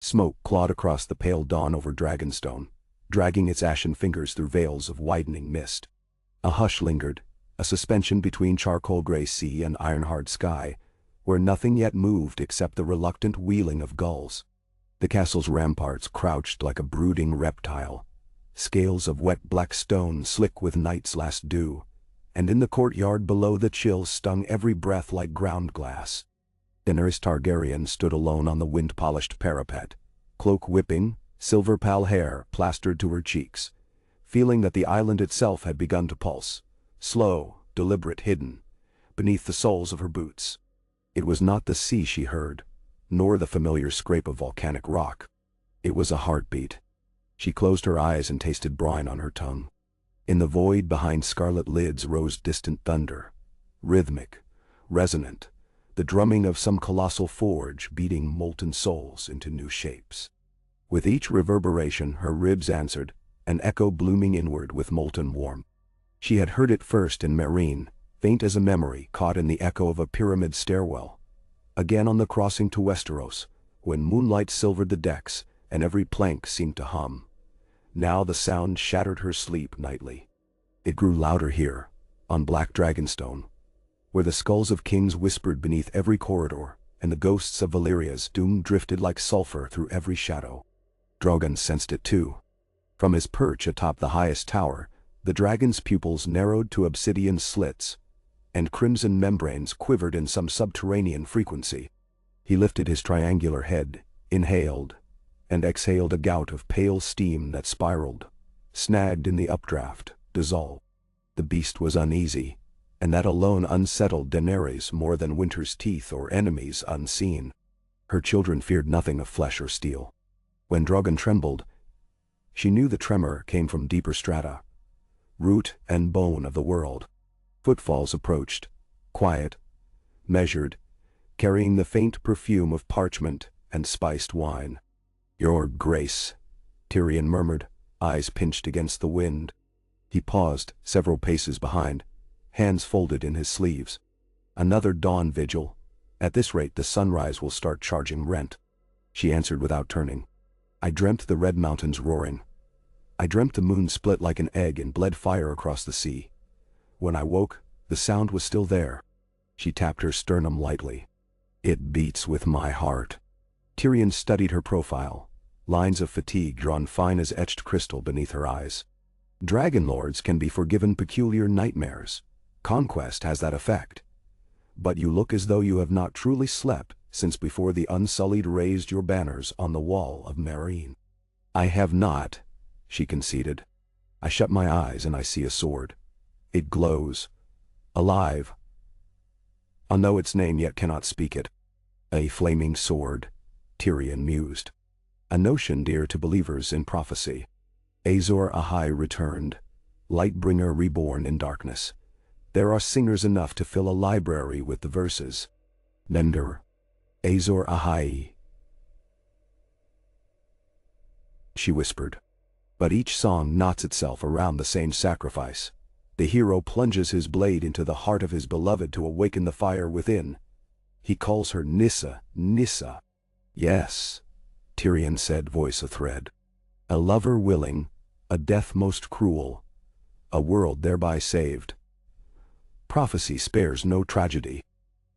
Smoke clawed across the pale dawn over Dragonstone, dragging its ashen fingers through veils of widening mist. A hush lingered, a suspension between charcoal-gray sea and iron-hard sky, where nothing yet moved except the reluctant wheeling of gulls. The castle's ramparts crouched like a brooding reptile, scales of wet black stone slick with night's last dew, and in the courtyard below the chill stung every breath like ground glass. Daenerys Targaryen stood alone on the wind-polished parapet, cloak whipping, silver pale hair plastered to her cheeks, feeling that the island itself had begun to pulse, slow, deliberate, hidden, beneath the soles of her boots. It was not the sea she heard, nor the familiar scrape of volcanic rock. It was a heartbeat. She closed her eyes and tasted brine on her tongue. In the void behind scarlet lids rose distant thunder, rhythmic, resonant, the drumming of some colossal forge beating molten souls into new shapes. With each reverberation her ribs answered, an echo blooming inward with molten warmth. She had heard it first in Meereen, faint as a memory caught in the echo of a pyramid stairwell. Again on the crossing to Westeros, when moonlight silvered the decks and every plank seemed to hum. Now the sound shattered her sleep nightly. It grew louder here, on Black Dragonstone, where the skulls of kings whispered beneath every corridor, and the ghosts of Valyria's doom drifted like sulfur through every shadow. Drogon sensed it too. From his perch atop the highest tower, the dragon's pupils narrowed to obsidian slits, and crimson membranes quivered in some subterranean frequency. He lifted his triangular head, inhaled, and exhaled a gout of pale steam that spiraled, snagged in the updraft, dissolved. The beast was uneasy, and that alone unsettled Daenerys more than winter's teeth or enemies unseen. Her children feared nothing of flesh or steel. When Drogon trembled, she knew the tremor came from deeper strata, root and bone of the world. Footfalls approached, quiet, measured, carrying the faint perfume of parchment and spiced wine. "Your Grace," Tyrion murmured, eyes pinched against the wind. He paused, several paces behind, hands folded in his sleeves. "Another dawn vigil. At this rate the sunrise will start charging rent." She answered without turning. "I dreamt the red mountains roaring. I dreamt the moon split like an egg and bled fire across the sea. When I woke, the sound was still there." She tapped her sternum lightly. "It beats with my heart." Tyrion studied her profile, lines of fatigue drawn fine as etched crystal beneath her eyes. "Dragon lords can be forgiven peculiar nightmares. Conquest has that effect. But you look as though you have not truly slept since before the Unsullied raised your banners on the wall of Meereen." "I have not," she conceded. "I shut my eyes and I see a sword. It glows. Alive. I know its name yet cannot speak it." "A flaming sword," Tyrion mused. "A notion dear to believers in prophecy." Azor Ahai returned, Lightbringer reborn in darkness. There are singers enough to fill a library with the verses. Nender. Azor Ahai, she whispered. But each song knots itself around the same sacrifice. The hero plunges his blade into the heart of his beloved to awaken the fire within. He calls her Nissa, Nissa. "Yes," Tyrion said, voice athread. "A lover willing, a death most cruel, a world thereby saved." Prophecy spares no tragedy.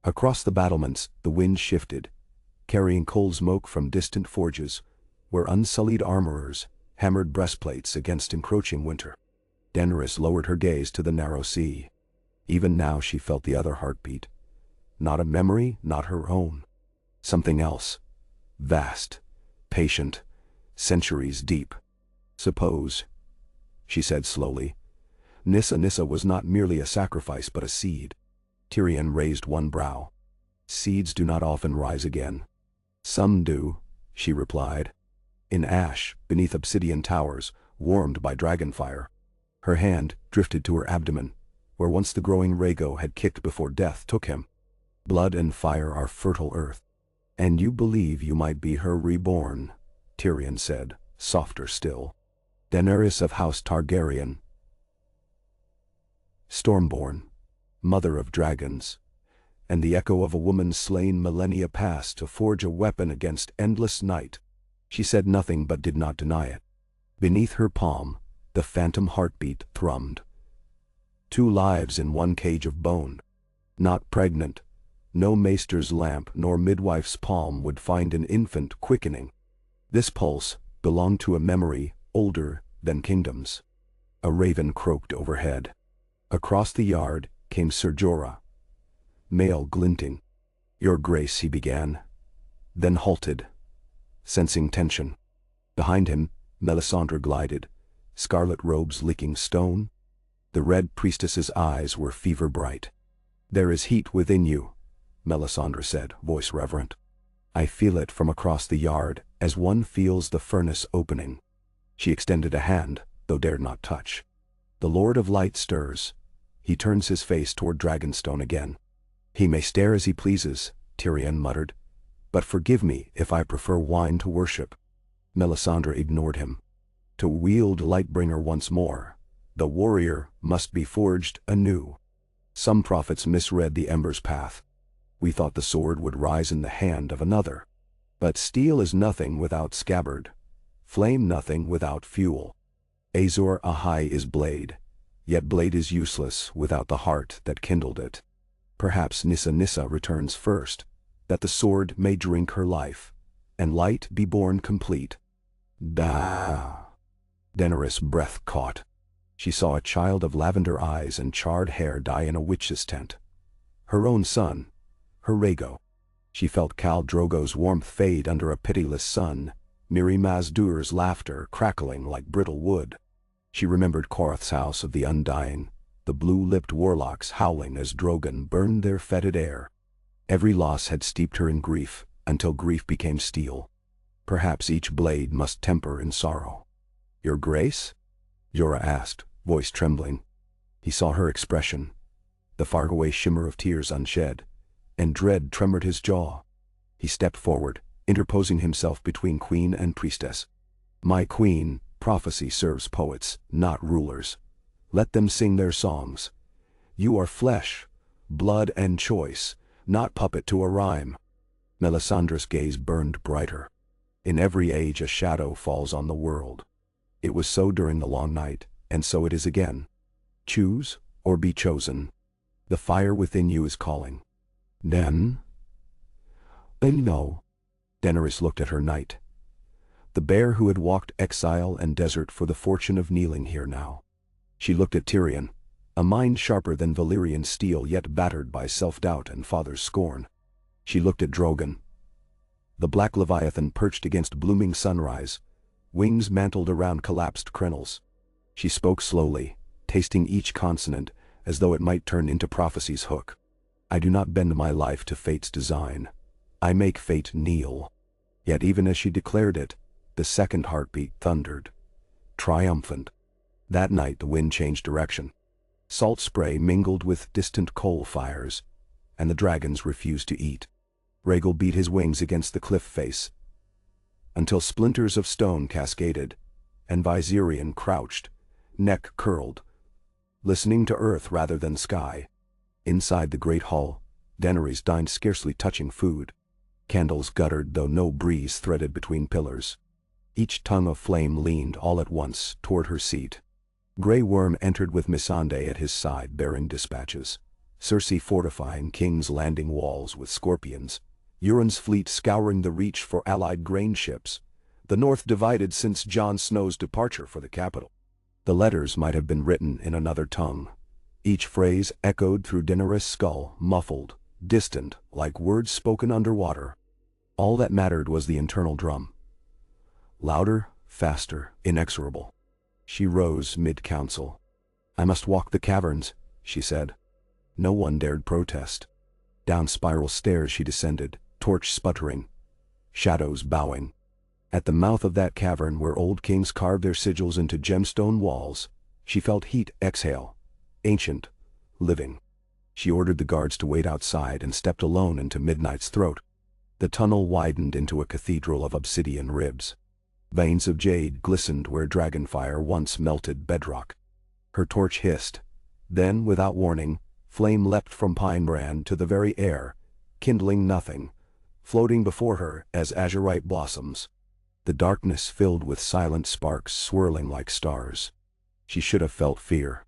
Across the battlements, the wind shifted, carrying cold smoke from distant forges, where unsullied armorers hammered breastplates against encroaching winter. Daenerys lowered her gaze to the narrow sea. Even now she felt the other heartbeat. Not a memory, not her own. Something else. Vast, patient, centuries deep. "Suppose," she said slowly, Nissa was not merely a sacrifice but a seed." Tyrion raised one brow. "Seeds do not often rise again." "Some do," she replied. "In ash, beneath obsidian towers, warmed by dragonfire." Her hand drifted to her abdomen, where once the growing Rhaego had kicked before death took him. "Blood and fire are fertile earth." "And you believe you might be her reborn," Tyrion said, softer still. "Daenerys of House Targaryen, Stormborn, mother of dragons, and the echo of a woman slain millennia past to forge a weapon against endless night." She said nothing but did not deny it. Beneath her palm, the phantom heartbeat thrummed. 2 lives in 1 cage of bone. Not pregnant. No maester's lamp nor midwife's palm would find an infant quickening. This pulse belonged to a memory older than kingdoms. A raven croaked overhead. Across the yard came Sir Jorah, mail glinting. "Your Grace," he began, then halted, sensing tension. Behind him, Melisandre glided, scarlet robes licking stone. The red priestess's eyes were fever bright. "There is heat within you," Melisandre said, voice reverent. "I feel it from across the yard, as one feels the furnace opening." She extended a hand, though dared not touch. "The Lord of Light stirs." He turns his face toward Dragonstone again. "He may stare as he pleases," Tyrion muttered, "but forgive me if I prefer wine to worship." Melisandre ignored him. To wield Lightbringer once more, the warrior must be forged anew. Some prophets misread the ember's path. We thought the sword would rise in the hand of another. But steel is nothing without scabbard, flame nothing without fuel. Azor Ahai is blade, yet blade is useless without the heart that kindled it. Perhaps Nissa returns first, that the sword may drink her life, and light be born complete. Daenerys' breath caught. She saw a child of lavender eyes and charred hair die in a witch's tent. Her own son, her Rhaego. She felt Khal Drogo's warmth fade under a pitiless sun, Mirri Maz Duur's laughter crackling like brittle wood. She remembered Korath's house of the undying, the blue-lipped warlocks howling as Drogon burned their fetid air. Every loss had steeped her in grief, until grief became steel. Perhaps each blade must temper in sorrow. "Your Grace?" Jorah asked, voice trembling. He saw her expression, the faraway shimmer of tears unshed, and dread tremored his jaw. He stepped forward, interposing himself between queen and priestess. "My queen, prophecy serves poets, not rulers. Let them sing their songs. You are flesh, blood and choice, not puppet to a rhyme." Melisandre's gaze burned brighter. In every age a shadow falls on the world. It was so during the long night, and so it is again. Choose, or be chosen. The fire within you is calling. "Then?" "No." Daenerys looked at her knight. The bear who had walked exile and desert for the fortune of kneeling here now. She looked at Tyrion, a mind sharper than Valyrian steel yet battered by self-doubt and father's scorn. She looked at Drogon. The black leviathan perched against blooming sunrise, wings mantled around collapsed crenels. She spoke slowly, tasting each consonant as though it might turn into prophecy's hook. "I do not bend my life to fate's design. I make fate kneel." Yet even as she declared it, the second heartbeat thundered, triumphant. That night the wind changed direction. Salt spray mingled with distant coal fires, and the dragons refused to eat. Rhaego beat his wings against the cliff face, until splinters of stone cascaded, and Viserion crouched, neck curled, listening to earth rather than sky. Inside the great hall, Daenerys dined scarcely touching food. Candles guttered though no breeze threaded between pillars. Each tongue of flame leaned all at once toward her seat. Grey Worm entered with Missandei at his side bearing dispatches. Cersei fortifying King's Landing walls with scorpions. Euron's fleet scouring the Reach for allied grain ships. The North divided since Jon Snow's departure for the capital. The letters might have been written in another tongue. Each phrase echoed through Daenerys' skull, muffled, distant, like words spoken underwater. All that mattered was the internal drum. Louder, faster, inexorable. She rose mid-council. "I must walk the caverns," she said. No one dared protest. Down spiral stairs she descended, torch sputtering, shadows bowing. At the mouth of that cavern where old kings carved their sigils into gemstone walls, she felt heat exhale, ancient, living. She ordered the guards to wait outside and stepped alone into midnight's throat. The tunnel widened into a cathedral of obsidian ribs. Veins of jade glistened where dragonfire once melted bedrock. Her torch hissed. Then, without warning, flame leapt from pine brand to the very air, kindling nothing, floating before her as azurite blossoms. the darkness filled with silent sparks swirling like stars. She should have felt fear.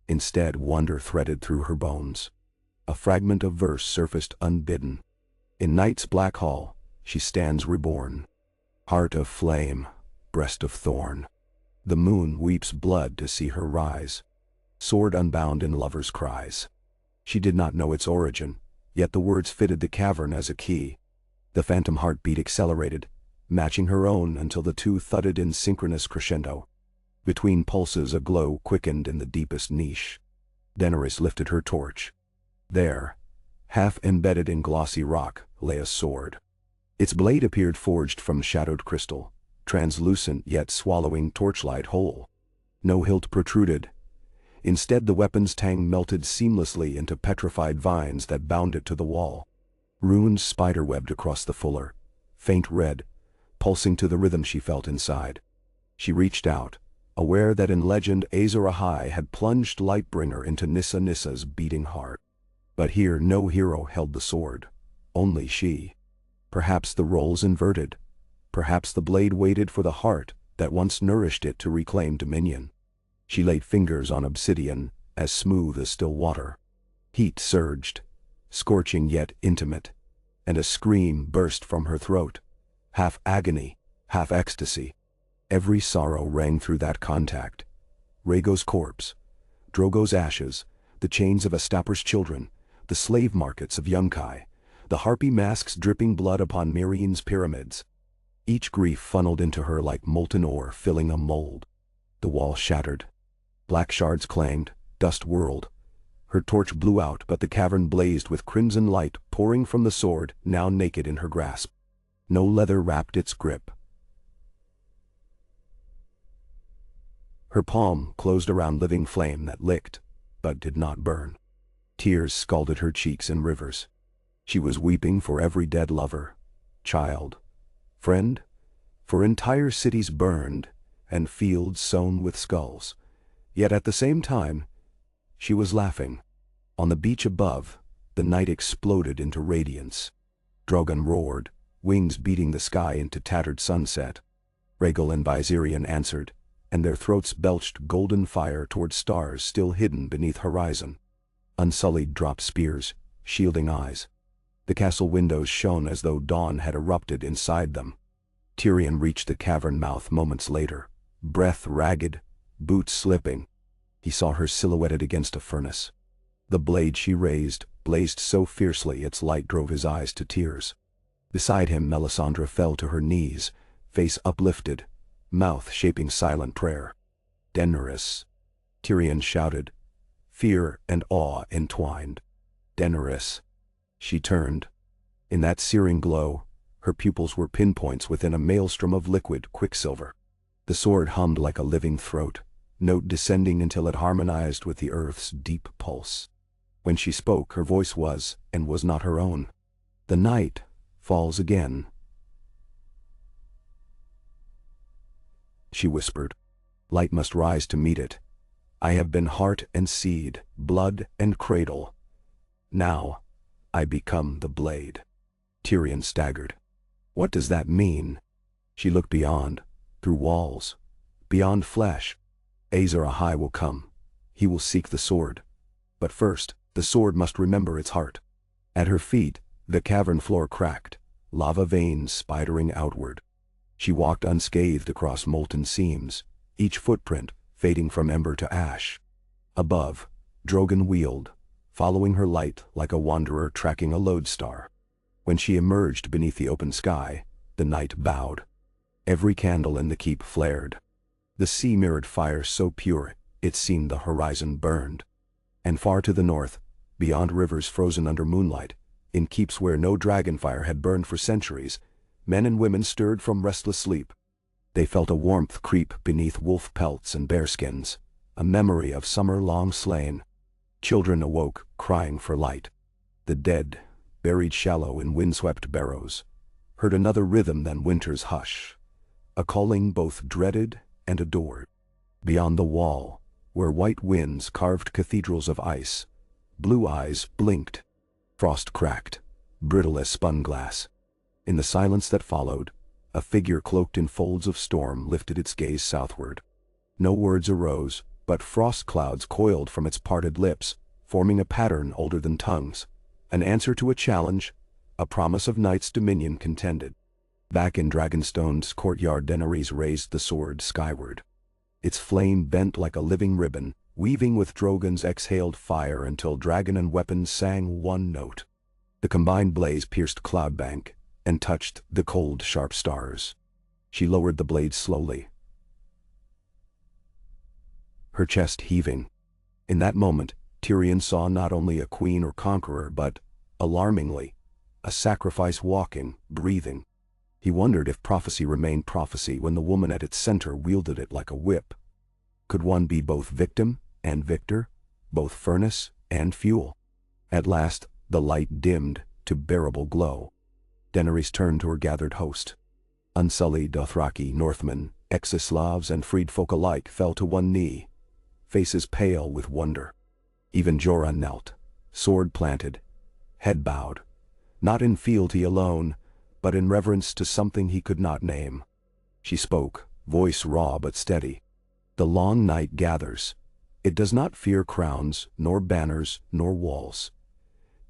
Instead, wonder threaded through her bones. A fragment of verse surfaced unbidden. In night's black hall, she stands reborn. Heart of flame, breast of thorn. The moon weeps blood to see her rise. Sword unbound in lover's cries. She did not know its origin, yet the words fitted the cavern as a key. The phantom heartbeat accelerated, matching her own until the two thudded in synchronous crescendo. Between pulses a glow quickened in the deepest niche. DAENERYS lifted her torch. There, half embedded in glossy rock, lay a sword. Its blade appeared forged from shadowed crystal, translucent yet swallowing torchlight whole. No hilt protruded. Instead, the weapon's tang melted seamlessly into petrified vines that bound it to the wall. Runes spiderwebbed across the fuller, faint red, pulsing to the rhythm she felt inside. She reached out, aware that in legend Azor Ahai had plunged Lightbringer into NISSA's beating heart. But here no hero held the sword, only she. Perhaps the roles inverted. Perhaps the blade waited for the heart that once nourished it to reclaim dominion. She laid fingers on obsidian, as smooth as still water. Heat surged, scorching yet intimate, and a scream burst from her throat, half agony, half ecstasy. Every sorrow rang through that contact. Rhaego's corpse, Drogo's ashes, the chains of Astapor's children, the slave markets of Yunkai, the harpy masks dripping blood upon Mirien's pyramids. Each grief funneled into her like molten ore filling a mold. The wall shattered. Black shards clanged, dust whirled. Her torch blew out, but the cavern blazed with crimson light pouring from the sword, now naked in her grasp. No leather wrapped its grip. Her palm closed around living flame that licked, but did not burn. Tears scalded her cheeks in rivers. She was weeping for every dead lover, child, friend, for entire cities burned and fields sown with skulls. Yet at the same time, she was laughing. On the beach above, the night exploded into radiance. Drogon roared, wings beating the sky into tattered sunset. Rhaegal and Viserion answered, and their throats belched golden fire toward stars still hidden beneath horizon. Unsullied dropped spears, shielding eyes. The castle windows shone as though dawn had erupted inside them. Tyrion reached the cavern mouth moments later, breath ragged, boots slipping. He saw her silhouetted against a furnace. The blade she raised blazed so fiercely its light drove his eyes to tears. Beside him Melisandre fell to her knees, face uplifted, mouth shaping silent prayer. "Daenerys," Tyrion shouted, fear and awe entwined. "Daenerys." She turned. In that searing glow, her pupils were pinpoints within a maelstrom of liquid quicksilver. The sword hummed like a living throat, note descending until it harmonized with the earth's deep pulse. When she spoke, her voice was, and was not her own. "The night falls again," she whispered. "Light must rise to meet it. I have been heart and seed, blood and cradle. Now, I become the blade." Tyrion staggered. "What does that mean?" She looked beyond, through walls, beyond flesh. Azor Ahai will come. He will seek the sword. But first, the sword must remember its heart. At her feet, the cavern floor cracked, lava veins spidering outward. She walked unscathed across molten seams, each footprint fading from ember to ash. Above, Drogon wheeled, following her light like a wanderer tracking a lodestar. When she emerged beneath the open sky, the night bowed. Every candle in the keep flared. The sea mirrored fire so pure it seemed the horizon burned. And far to the north, beyond rivers frozen under moonlight, in keeps where no dragonfire had burned for centuries, men and women stirred from restless sleep. They felt a warmth creep beneath wolf pelts and bearskins, a memory of summer long slain. Children awoke, crying for light. The dead, buried shallow in windswept barrows, heard another rhythm than winter's hush, a calling both dreaded and adored. Beyond the wall, where white winds carved cathedrals of ice, blue eyes blinked. Frost cracked, brittle as spun glass. In the silence that followed, A figure cloaked in folds of storm lifted its gaze southward. No words arose, but frost clouds coiled from its parted lips, forming a pattern older than tongues. An answer to a challenge, a promise of night's dominion contended. Back in Dragonstone's courtyard, DAENERYS raised the sword skyward. Its flame bent like a living ribbon, weaving with Drogon's exhaled fire until dragon and weapon sang one note. The combined blaze pierced cloudbank and touched the cold, sharp stars. She lowered the blade slowly, her chest heaving. In that moment, Tyrion saw not only a queen or conqueror but, alarmingly, a sacrifice walking, breathing. He wondered if prophecy remained prophecy when the woman at its center wielded it like a whip. Could one be both victim and victor, both furnace and fuel? At last, the light dimmed to bearable glow. DAENERYS turned to her gathered host. Unsullied Dothraki, Northmen, Exislavs, and freed folk alike fell to one knee, faces pale with wonder. Even Jorah knelt, sword planted, head bowed, not in fealty alone, but in reverence to something he could not name. She spoke, voice raw but steady. The long night gathers. It does not fear crowns, nor banners, nor walls.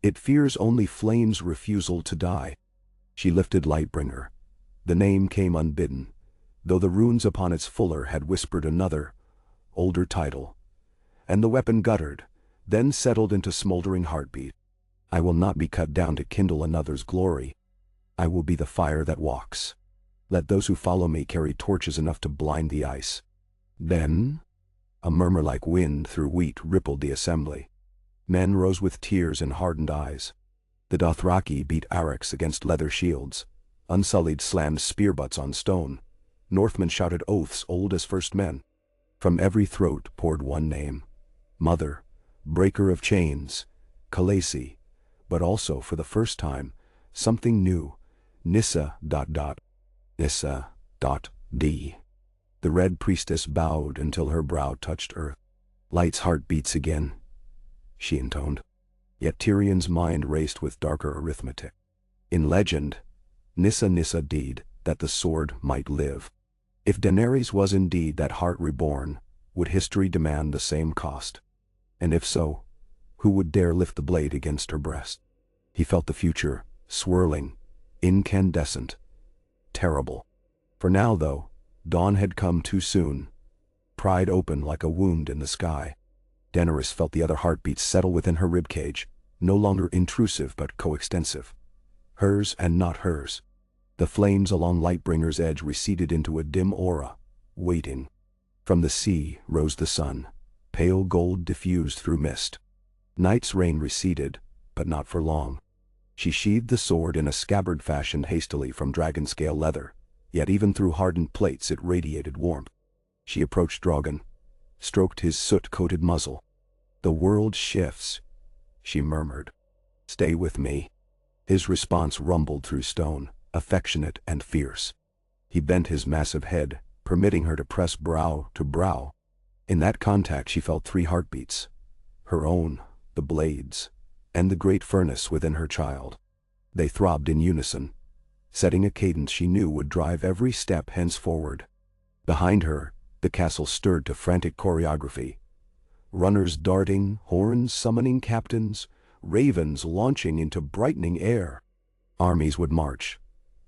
It fears only flame's refusal to die. She lifted Lightbringer. The name came unbidden, though the runes upon its fuller had whispered another, older title. And the weapon guttered, then settled into smoldering heartbeat. I will not be cut down to kindle another's glory. I will be the fire that walks. Let those who follow me carry torches enough to blind the ice. Then, a murmur like wind through wheat rippled the assembly. Men rose with tears in hardened eyes. The Dothraki beat arcs against leather shields. Unsullied slammed spear butts on stone. Northmen shouted oaths old as first men. From every throat poured one name. Mother, breaker of chains, Khaleesi, but also, for the first time, something new. NISSA. NISSA. D. The Red Priestess bowed until her brow touched earth. Light's heart beats again, she intoned. Yet Tyrion's mind raced with darker arithmetic. In legend, NISSA deed, that the sword might live. If DAENERYS was indeed that heart reborn, would history demand the same cost? And if so, who would dare lift the blade against her breast? He felt the future, swirling, incandescent, terrible. For now, though, dawn had come too soon, pried open like a wound in the sky. DAENERYS felt the other heartbeats settle within her ribcage, no longer intrusive but coextensive. Hers and not hers. The flames along Lightbringer's edge receded into a dim aura, waiting. From the sea rose the sun, pale gold diffused through mist. Night's rain receded, but not for long. She sheathed the sword in a scabbard fashioned hastily from dragon-scale leather, yet even through hardened plates it radiated warmth. She approached Drogon, stroked his soot-coated muzzle. The world shifts, she murmured. Stay with me. His response rumbled through stone, affectionate and fierce. He bent his massive head, permitting her to press brow to brow. In that contact she felt three heartbeats. Her own, the blade's, and the great furnace within her child. They throbbed in unison, setting a cadence she knew would drive every step henceforward. Behind her, the castle stirred to frantic choreography. Runners darting, horns summoning captains, ravens launching into brightening air. Armies would march.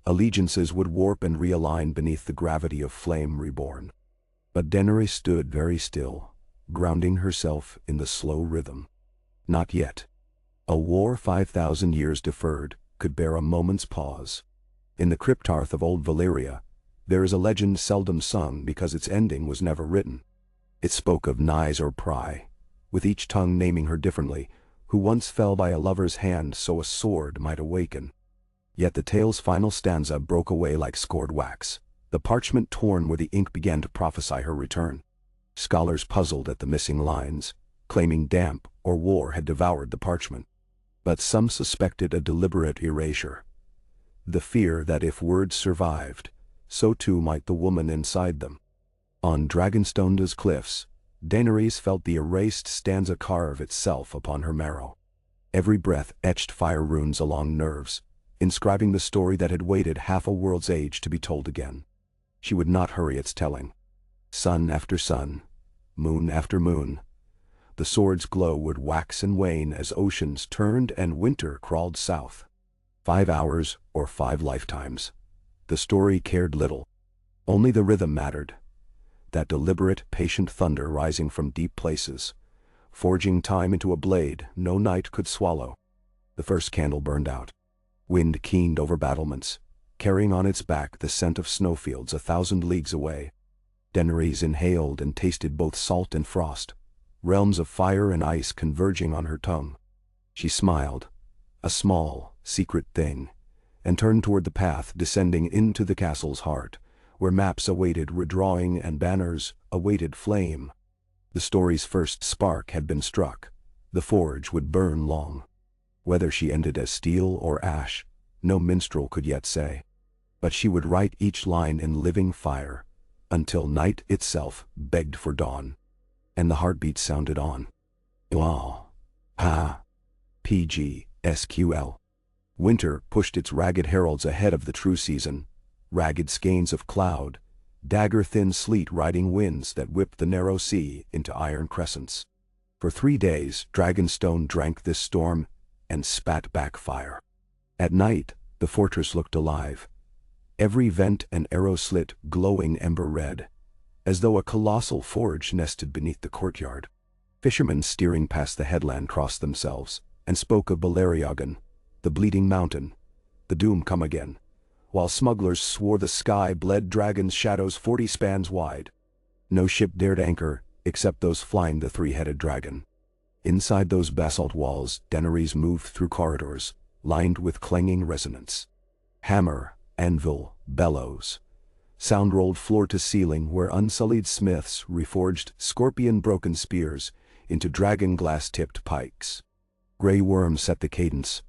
Allegiances would warp and realign beneath the gravity of flame reborn. But DAENERYS stood very still, grounding herself in the slow rhythm. Not yet. A war 5,000 years deferred could bear a moment's pause. In the cryptarth of old Valyria, there is a legend seldom sung because its ending was never written. It spoke of Nyes or Pry, with each tongue naming her differently, who once fell by a lover's hand so a sword might awaken. Yet the tale's final stanza broke away like scored wax, the parchment torn where the ink began to prophesy her return. Scholars puzzled at the missing lines, claiming damp or war had devoured the parchment. But some suspected a deliberate erasure. The fear that if words survived, so too might the woman inside them. On Dragonstone's cliffs, DAENERYS felt the erased stanza carve itself upon her marrow. Every breath etched fire runes along nerves, inscribing the story that had waited half a world's age to be told again. She would not hurry its telling. Sun after sun, moon after moon, the sword's glow would wax and wane as oceans turned and winter crawled south. 5 hours or 5 lifetimes. The story cared little. Only the rhythm mattered. That deliberate, patient thunder rising from deep places, forging time into a blade no night could swallow. The first candle burned out. Wind keened over battlements, carrying on its back the scent of snowfields 1,000 leagues away. DAENERYS inhaled and tasted both salt and frost, realms of fire and ice converging on her tongue. She smiled, a small, secret thing, and turned toward the path descending into the castle's heart, where maps awaited redrawing and banners awaited flame. The story's first spark had been struck. The forge would burn long. Whether she ended as steel or ash, no minstrel could yet say. But she would write each line in living fire, until night itself begged for dawn. And the heartbeat sounded on. Wow. Ha. PGSQL. Winter pushed its ragged heralds ahead of the true season, ragged skeins of cloud, dagger-thin sleet riding winds that whipped the narrow sea into iron crescents. For 3 days, Dragonstone drank this storm and spat back fire. At night, the fortress looked alive, every vent and arrow slit glowing ember red, as though a colossal forge nested beneath the courtyard. Fishermen steering past the headland crossed themselves and spoke of Beleriagan, the bleeding mountain, the doom come again, while smugglers swore the sky bled dragons' shadows 40 spans wide. No ship dared anchor except those flying the 3-headed dragon. Inside those basalt walls, DAENERYS moved through corridors, lined with clanging resonance. Hammer, anvil, bellows. Sound rolled floor to ceiling where unsullied smiths reforged scorpion-broken spears into dragon glass-tipped pikes. Grey Worm set the cadence.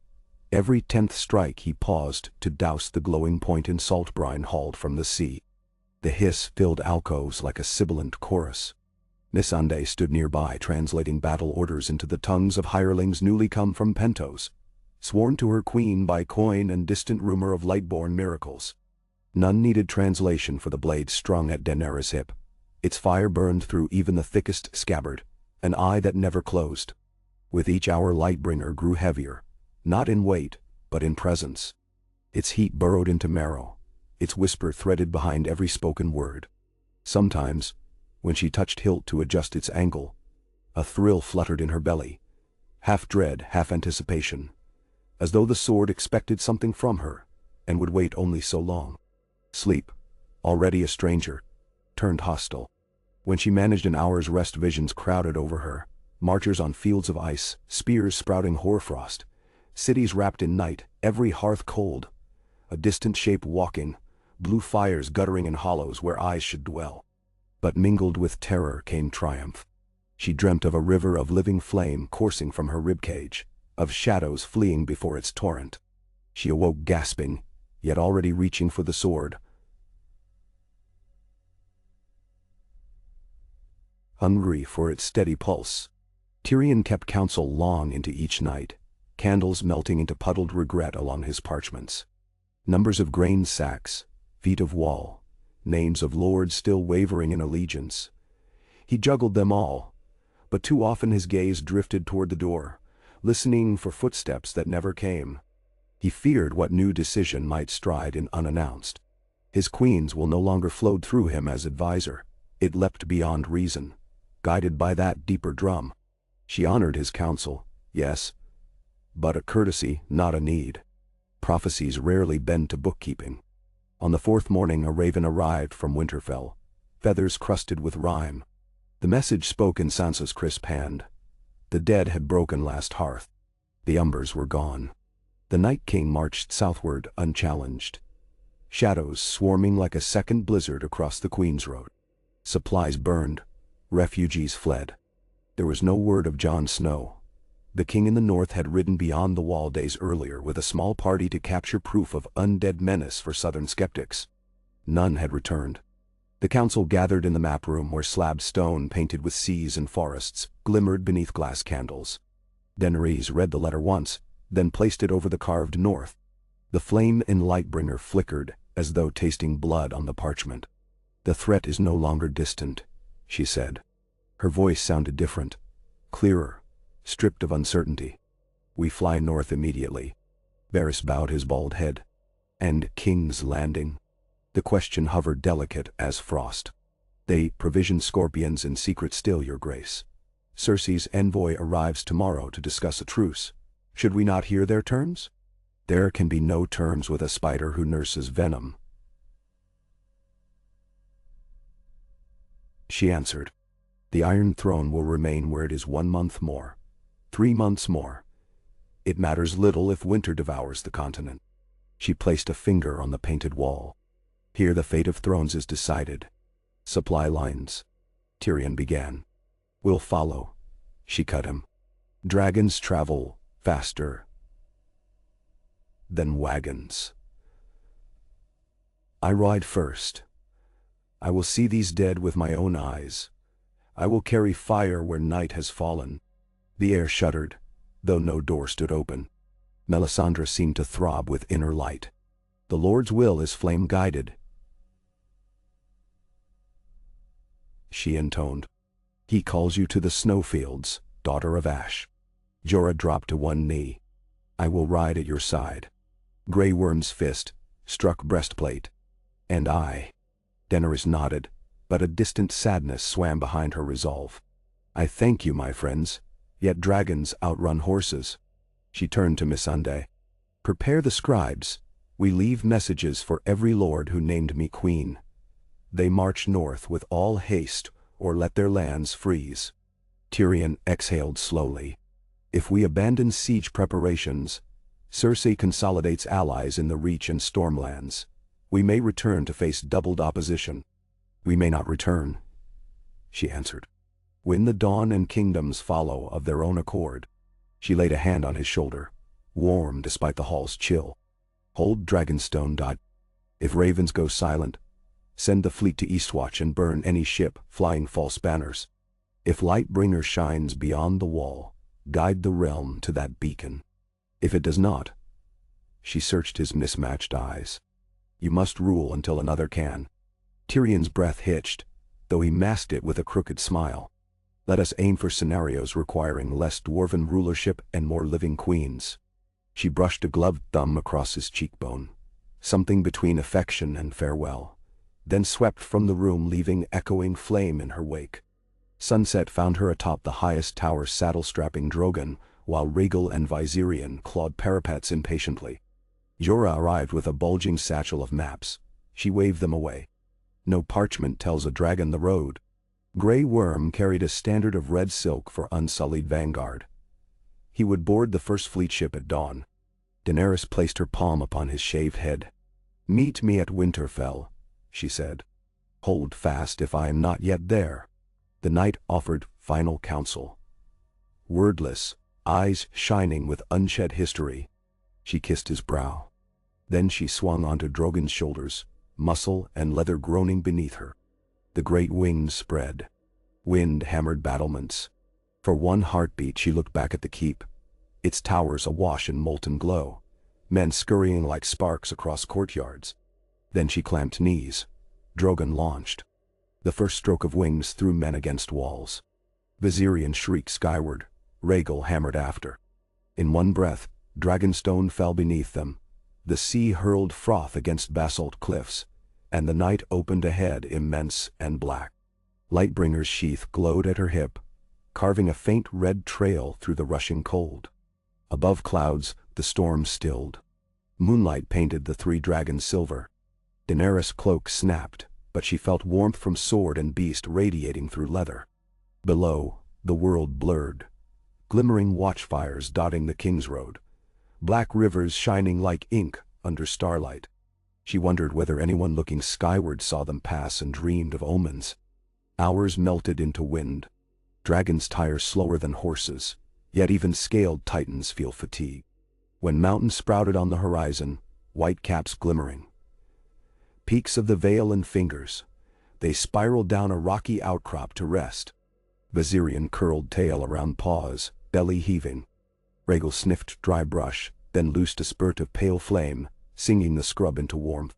Every 10th strike he paused to douse the glowing point in salt brine hauled from the sea. The hiss filled alcoves like a sibilant chorus. NISSA stood nearby translating battle orders into the tongues of hirelings newly come from Pentos, sworn to her queen by coin and distant rumor of light-born miracles. None needed translation for the blade strung at DAENERYS' hip. Its fire burned through even the thickest scabbard, an eye that never closed. With each hour Lightbringer grew heavier, not in weight, but in presence. Its heat burrowed into marrow, its whisper threaded behind every spoken word. Sometimes, when she touched hilt to adjust its angle, a thrill fluttered in her belly, half dread, half anticipation, as though the sword expected something from her, and would wait only so long. Sleep, already a stranger, turned hostile. When she managed an hour's rest, visions crowded over her, marchers on fields of ice, spears sprouting hoarfrost, cities wrapped in night, every hearth cold, a distant shape walking, blue fires guttering in hollows where eyes should dwell. But mingled with terror came triumph. She dreamt of a river of living flame coursing from her ribcage, of shadows fleeing before its torrent. She awoke gasping, yet already reaching for the sword. Hungry for its steady pulse, Tyrion kept counsel long into each night, candles melting into puddled regret along his parchments. Numbers of grain sacks, feet of wall, names of lords still wavering in allegiance. He juggled them all, but too often his gaze drifted toward the door, listening for footsteps that never came. He feared what new decision might stride in unannounced. His queen's will no longer flowed through him as advisor. It leapt beyond reason, guided by that deeper drum. She honored his counsel, yes, but a courtesy, not a need. Prophecies rarely bend to bookkeeping. On the 4th morning a raven arrived from Winterfell, feathers crusted with rime. The message spoke in Sansa's crisp hand. The dead had broken last hearth. The Umbers were gone. The Night King marched southward unchallenged, shadows swarming like a second blizzard across the Queen's Road. Supplies burned, refugees fled. There was no word of Jon Snow. The king in the north had ridden beyond the wall days earlier with a small party to capture proof of undead menace for southern skeptics. None had returned. The council gathered in the map room where slab stone painted with seas and forests glimmered beneath glass candles. DAENERYS read the letter once, then placed it over the carved north. The flame in Lightbringer flickered, as though tasting blood on the parchment. "The threat is no longer distant," she said. Her voice sounded different, clearer, stripped of uncertainty. "We fly north immediately." Varys bowed his bald head. "And King's Landing?" The question hovered delicate as frost. "They provision scorpions in secret still, your grace. Cersei's envoy arrives tomorrow to discuss a truce. Should we not hear their terms?" "There can be no terms with a spider who nurses venom," she answered. "The Iron Throne will remain where it is 1 month more. 3 months more. It matters little if winter devours the continent." She placed a finger on the painted wall. "Here the fate of thrones is decided." "Supply lines," Tyrion began. "Will follow," she cut him. "Dragons travel faster than wagons. I ride first. I will see these dead with my own eyes. I will carry fire where night has fallen." The air shuddered, though no door stood open. Melisandre seemed to throb with inner light. "The Lord's will is flame-guided," she intoned. "He calls you to the snowfields, daughter of Ash." Jorah dropped to one knee. "I will ride at your side." Grey Worm's fist struck breastplate. "And I." Daenerys nodded, but a distant sadness swam behind her resolve. "I thank you, my friends, yet dragons outrun horses." She turned to Missandei. "Prepare the scribes. We leave messages for every lord who named me queen. They march north with all haste, or let their lands freeze." Tyrion exhaled slowly. "If we abandon siege preparations, Cersei consolidates allies in the Reach and Stormlands. We may return to face doubled opposition." "We may not return," she answered. "When the dawn and kingdoms follow of their own accord." She laid a hand on his shoulder, warm despite the hall's chill. "Hold Dragonstone. If ravens go silent, send the fleet to Eastwatch and burn any ship flying false banners. If Lightbringer shines beyond the wall, guide the realm to that beacon. If it does not," she searched his mismatched eyes, "you must rule until another can." Tyrion's breath hitched, though he masked it with a crooked smile. "Let us aim for scenarios requiring less dwarven rulership and more living queens." She brushed a gloved thumb across his cheekbone, something between affection and farewell, then swept from the room, leaving echoing flame in her wake. Sunset found her atop the highest tower, saddle-strapping Drogon, while Rhaegal and Viserion clawed parapets impatiently. Jorah arrived with a bulging satchel of maps. She waved them away. "No parchment tells a dragon the road." Grey Worm carried a standard of red silk for unsullied vanguard. He would board the first fleet ship at dawn. Daenerys placed her palm upon his shaved head. "Meet me at Winterfell," she said. "Hold fast if I am not yet there." The knight offered final counsel. Wordless, eyes shining with unshed history. She kissed his brow. Then she swung onto Drogon's shoulders, muscle and leather groaning beneath her. The great wings spread. Wind hammered battlements. For one heartbeat she looked back at the keep, its towers awash in molten glow, men scurrying like sparks across courtyards. Then she clamped knees. Drogon launched. The first stroke of wings threw men against walls. Viserion shrieked skyward. Rhaegal hammered after. In one breath, Dragonstone fell beneath them. The sea hurled froth against basalt cliffs, and the night opened ahead, immense and black. Lightbringer's sheath glowed at her hip, carving a faint red trail through the rushing cold. Above clouds, the storm stilled. Moonlight painted the 3 dragons silver. Daenerys' cloak snapped, but she felt warmth from sword and beast radiating through leather. Below, the world blurred. Glimmering watchfires dotting the King's Road. Black rivers shining like ink under starlight. She wondered whether anyone looking skyward saw them pass and dreamed of omens. Hours melted into wind. Dragons tire slower than horses, yet even scaled titans feel fatigue. When mountains sprouted on the horizon, white caps glimmering. Peaks of the Vale and Fingers, they spiraled down a rocky outcrop to rest. Viserion curled tail around paws, belly heaving. Rhaegal sniffed dry brush, then loosed a spurt of pale flame, singing the scrub into warmth.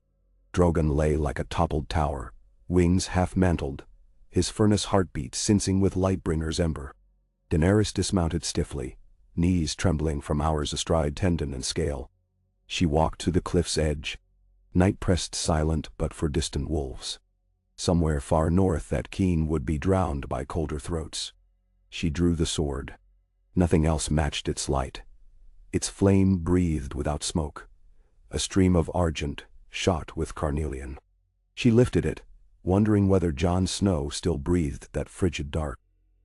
Drogon lay like a toppled tower, wings half-mantled, his furnace heartbeat sensing with Lightbringer's ember. Daenerys dismounted stiffly, knees trembling from hours astride tendon and scale. She walked to the cliff's edge. Night pressed silent but for distant wolves. Somewhere far north that keen would be drowned by colder throats. She drew the sword. Nothing else matched its light. Its flame breathed without smoke. A stream of argent, shot with carnelian. She lifted it, wondering whether Jon Snow still breathed that frigid dark.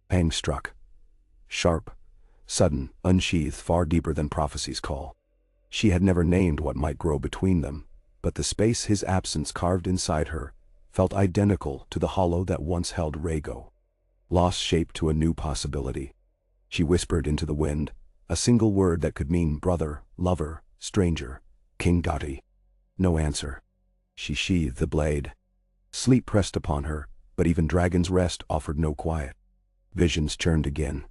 Pang struck. Sharp, sudden, unsheathed far deeper than prophecy's call. She had never named what might grow between them, but the space his absence carved inside her felt identical to the hollow that once held Rhaego. Lost shape to a new possibility. She whispered into the wind, a single word that could mean brother, lover, stranger, King Gotti. No answer. She sheathed the blade. Sleep pressed upon her, but even Dragon's Rest offered no quiet. Visions churned again.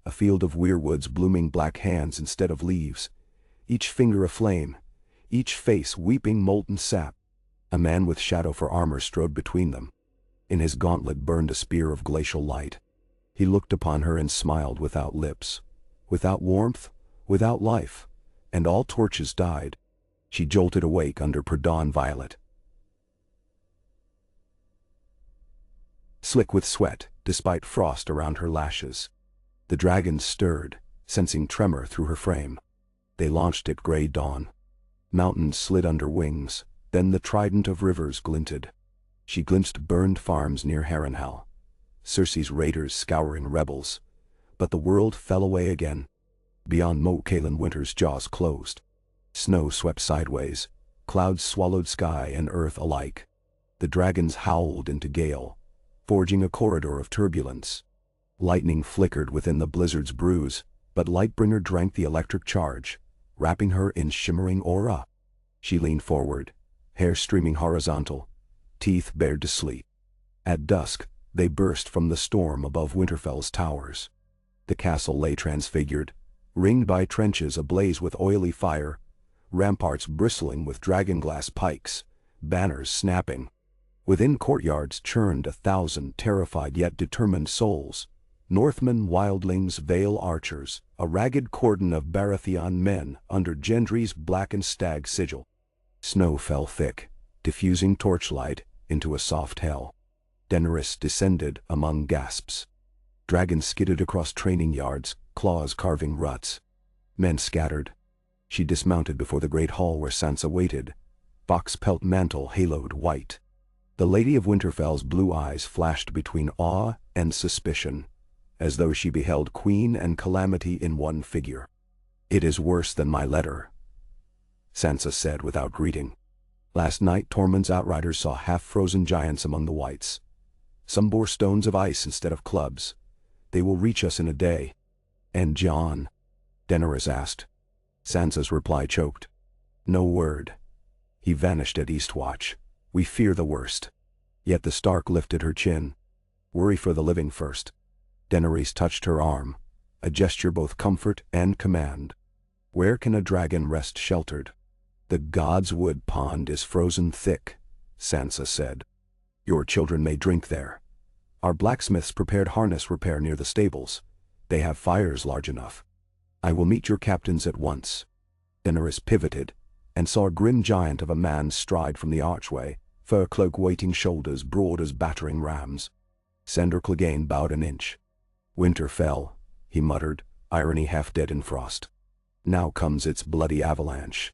A field of weirwoods blooming black hands instead of leaves, each finger aflame, each face weeping molten sap. A man with shadow for armor strode between them. In his gauntlet burned a spear of glacial light. He looked upon her and smiled without lips, without warmth, without life, and all torches died. She jolted awake under pre-dawn violet. Slick with sweat, despite frost around her lashes. The dragons stirred, sensing tremor through her frame. They launched at gray dawn. Mountains slid under wings, then the trident of rivers glinted. She glimpsed burned farms near Harrenhal, Cersei's raiders scouring rebels. But the world fell away again. Beyond Moat Cailin winter's jaws closed. Snow swept sideways, clouds swallowed sky and earth alike. The dragons howled into gale, forging a corridor of turbulence. Lightning flickered within the blizzard's bruise, but Lightbringer drank the electric charge, wrapping her in shimmering aura. She leaned forward, hair streaming horizontal, teeth bared to sleep. At dusk, they burst from the storm above Winterfell's towers. The castle lay transfigured, ringed by trenches ablaze with oily fire, ramparts bristling with dragonglass pikes, banners snapping. Within courtyards churned 1,000 terrified yet determined souls. Northmen, wildlings, Vale archers, a ragged cordon of Baratheon men under Gendry's blackened stag sigil. Snow fell thick, diffusing torchlight into a soft hell. Daenerys descended among gasps. Dragons skidded across training yards, claws carving ruts. Men scattered. She dismounted before the great hall where Sansa waited, fox pelt mantle haloed white. The Lady of Winterfell's blue eyes flashed between awe and suspicion, as though she beheld Queen and Calamity in one figure. "It is worse than my letter," Sansa said without greeting. "Last night Tormund's outriders saw half-frozen giants among the whites. Some bore stones of ice instead of clubs. They will reach us in a day." "And Jon?" Daenerys asked. Sansa's reply choked. "No word. He vanished at Eastwatch. We fear the worst." Yet the Stark lifted her chin. "Worry for the living first." Daenerys touched her arm, a gesture both comfort and command. "Where can a dragon rest sheltered?" "The God's Wood Pond is frozen thick," Sansa said. "Your children may drink there. Our blacksmiths prepared harness repair near the stables. They have fires large enough. I will meet your captains at once." Daenerys pivoted, and saw a grim giant of a man stride from the archway, fur cloak weighting shoulders broad as battering rams. Sandor Clegane bowed an inch. "Winter fell," he muttered, irony half dead in frost. "Now comes its bloody avalanche."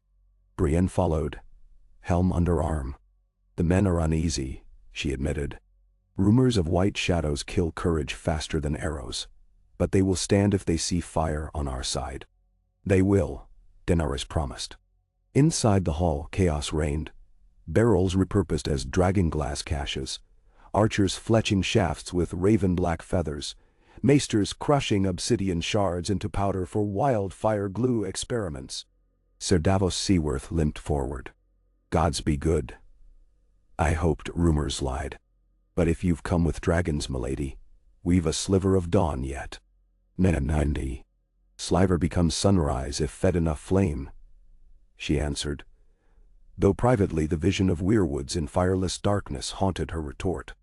Brienne followed, helm under arm. "The men are uneasy," she admitted. "Rumors of white shadows kill courage faster than arrows. But they will stand if they see fire on our side." "They will," Daenerys promised. Inside the hall, chaos reigned. Barrels repurposed as dragonglass caches, archers fletching shafts with raven-black feathers, maesters crushing obsidian shards into powder for wildfire glue experiments. Sir Davos Seaworth limped forward. "Gods be good. I hoped rumors lied. But if you've come with dragons, milady, we've a sliver of dawn yet." "Mena 90. Sliver becomes sunrise if fed enough flame," she answered. though privately the vision of weirwoods in fireless darkness haunted her retort.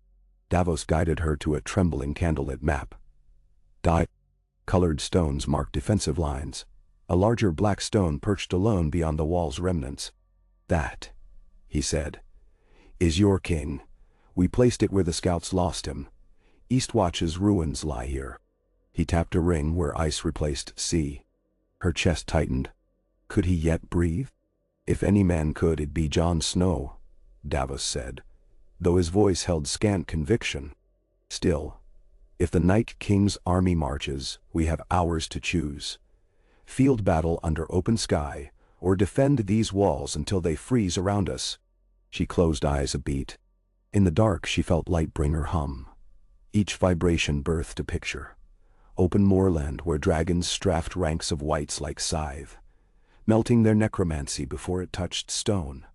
Davos guided her to a trembling candlelit map. Colored stones marked defensive lines. A larger black stone perched alone beyond the wall's remnants. "That," he said, "is your king. We placed it where the scouts lost him. Eastwatch's ruins lie here." He tapped a ring where ice replaced sea. Her chest tightened. Could he yet breathe? "If any man could, it'd be Jon Snow," Davos said, though his voice held scant conviction. "Still, if the Night King's army marches, we have hours to choose. Field battle under open sky, or defend these walls until they freeze around us." She closed eyes a beat. In the dark she felt Lightbringer hum. Each vibration birthed a picture. Open moorland where dragons strafed ranks of wights like scythe, melting their necromancy before it touched stone.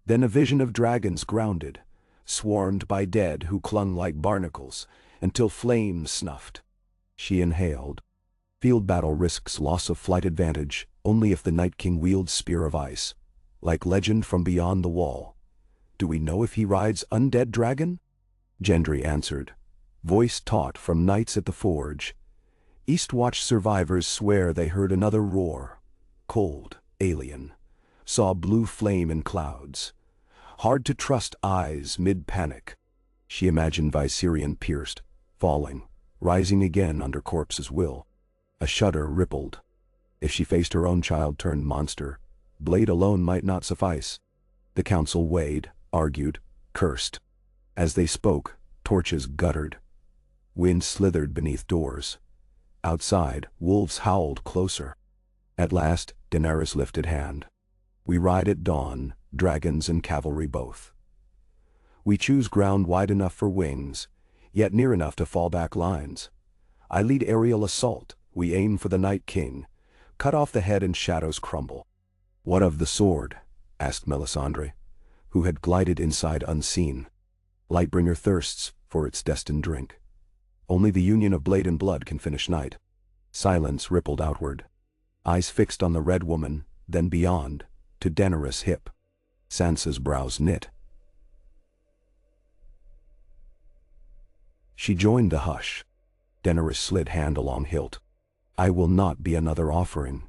Then a vision of dragons grounded, swarmed by dead who clung like barnacles, until flames snuffed. She inhaled. Field battle risks loss of flight advantage only if the Night King wields Spear of Ice, like legend from beyond the wall. "Do we know if he rides undead dragon?" Gendry answered, voice taut from nights at the forge. Eastwatch survivors swear they heard another roar. Cold, alien. Saw blue flame in clouds. Hard to trust eyes mid-panic. She imagined Viserion pierced, falling, rising again under corpse's will. A shudder rippled. If she faced her own child-turned monster, blade alone might not suffice. The council weighed, argued, cursed. As they spoke, torches guttered. Wind slithered beneath doors. Outside, wolves howled closer. At last, Daenerys lifted hand. "We ride at dawn, dragons and cavalry both. We choose ground wide enough for wings, yet near enough to fall back lines. I lead aerial assault, we aim for the Night King. Cut off the head and shadows crumble." "What of the sword?" asked Melisandre, who had glided inside unseen. "Lightbringer thirsts for its destined drink. Only the union of blade and blood can finish night." Silence rippled outward. Eyes fixed on the Red Woman, then beyond, to Daenerys' hip. Sansa's brows knit. She joined the hush. Daenerys slid hand along hilt. "I will not be another offering,"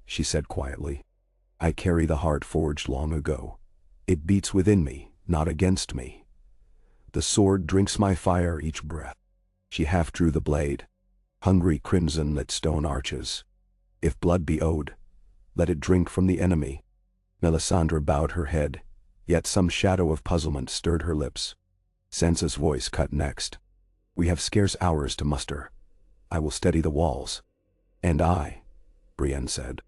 she said quietly. "I carry the heart forged long ago. It beats within me, not against me. The sword drinks my fire each breath." She half drew the blade. Hungry crimson lit stone arches. "If blood be owed, let it drink from the enemy." Melisandre bowed her head, yet some shadow of puzzlement stirred her lips. Sansa's voice cut next. "We have scarce hours to muster. I will steady the walls." "And I," Brienne said.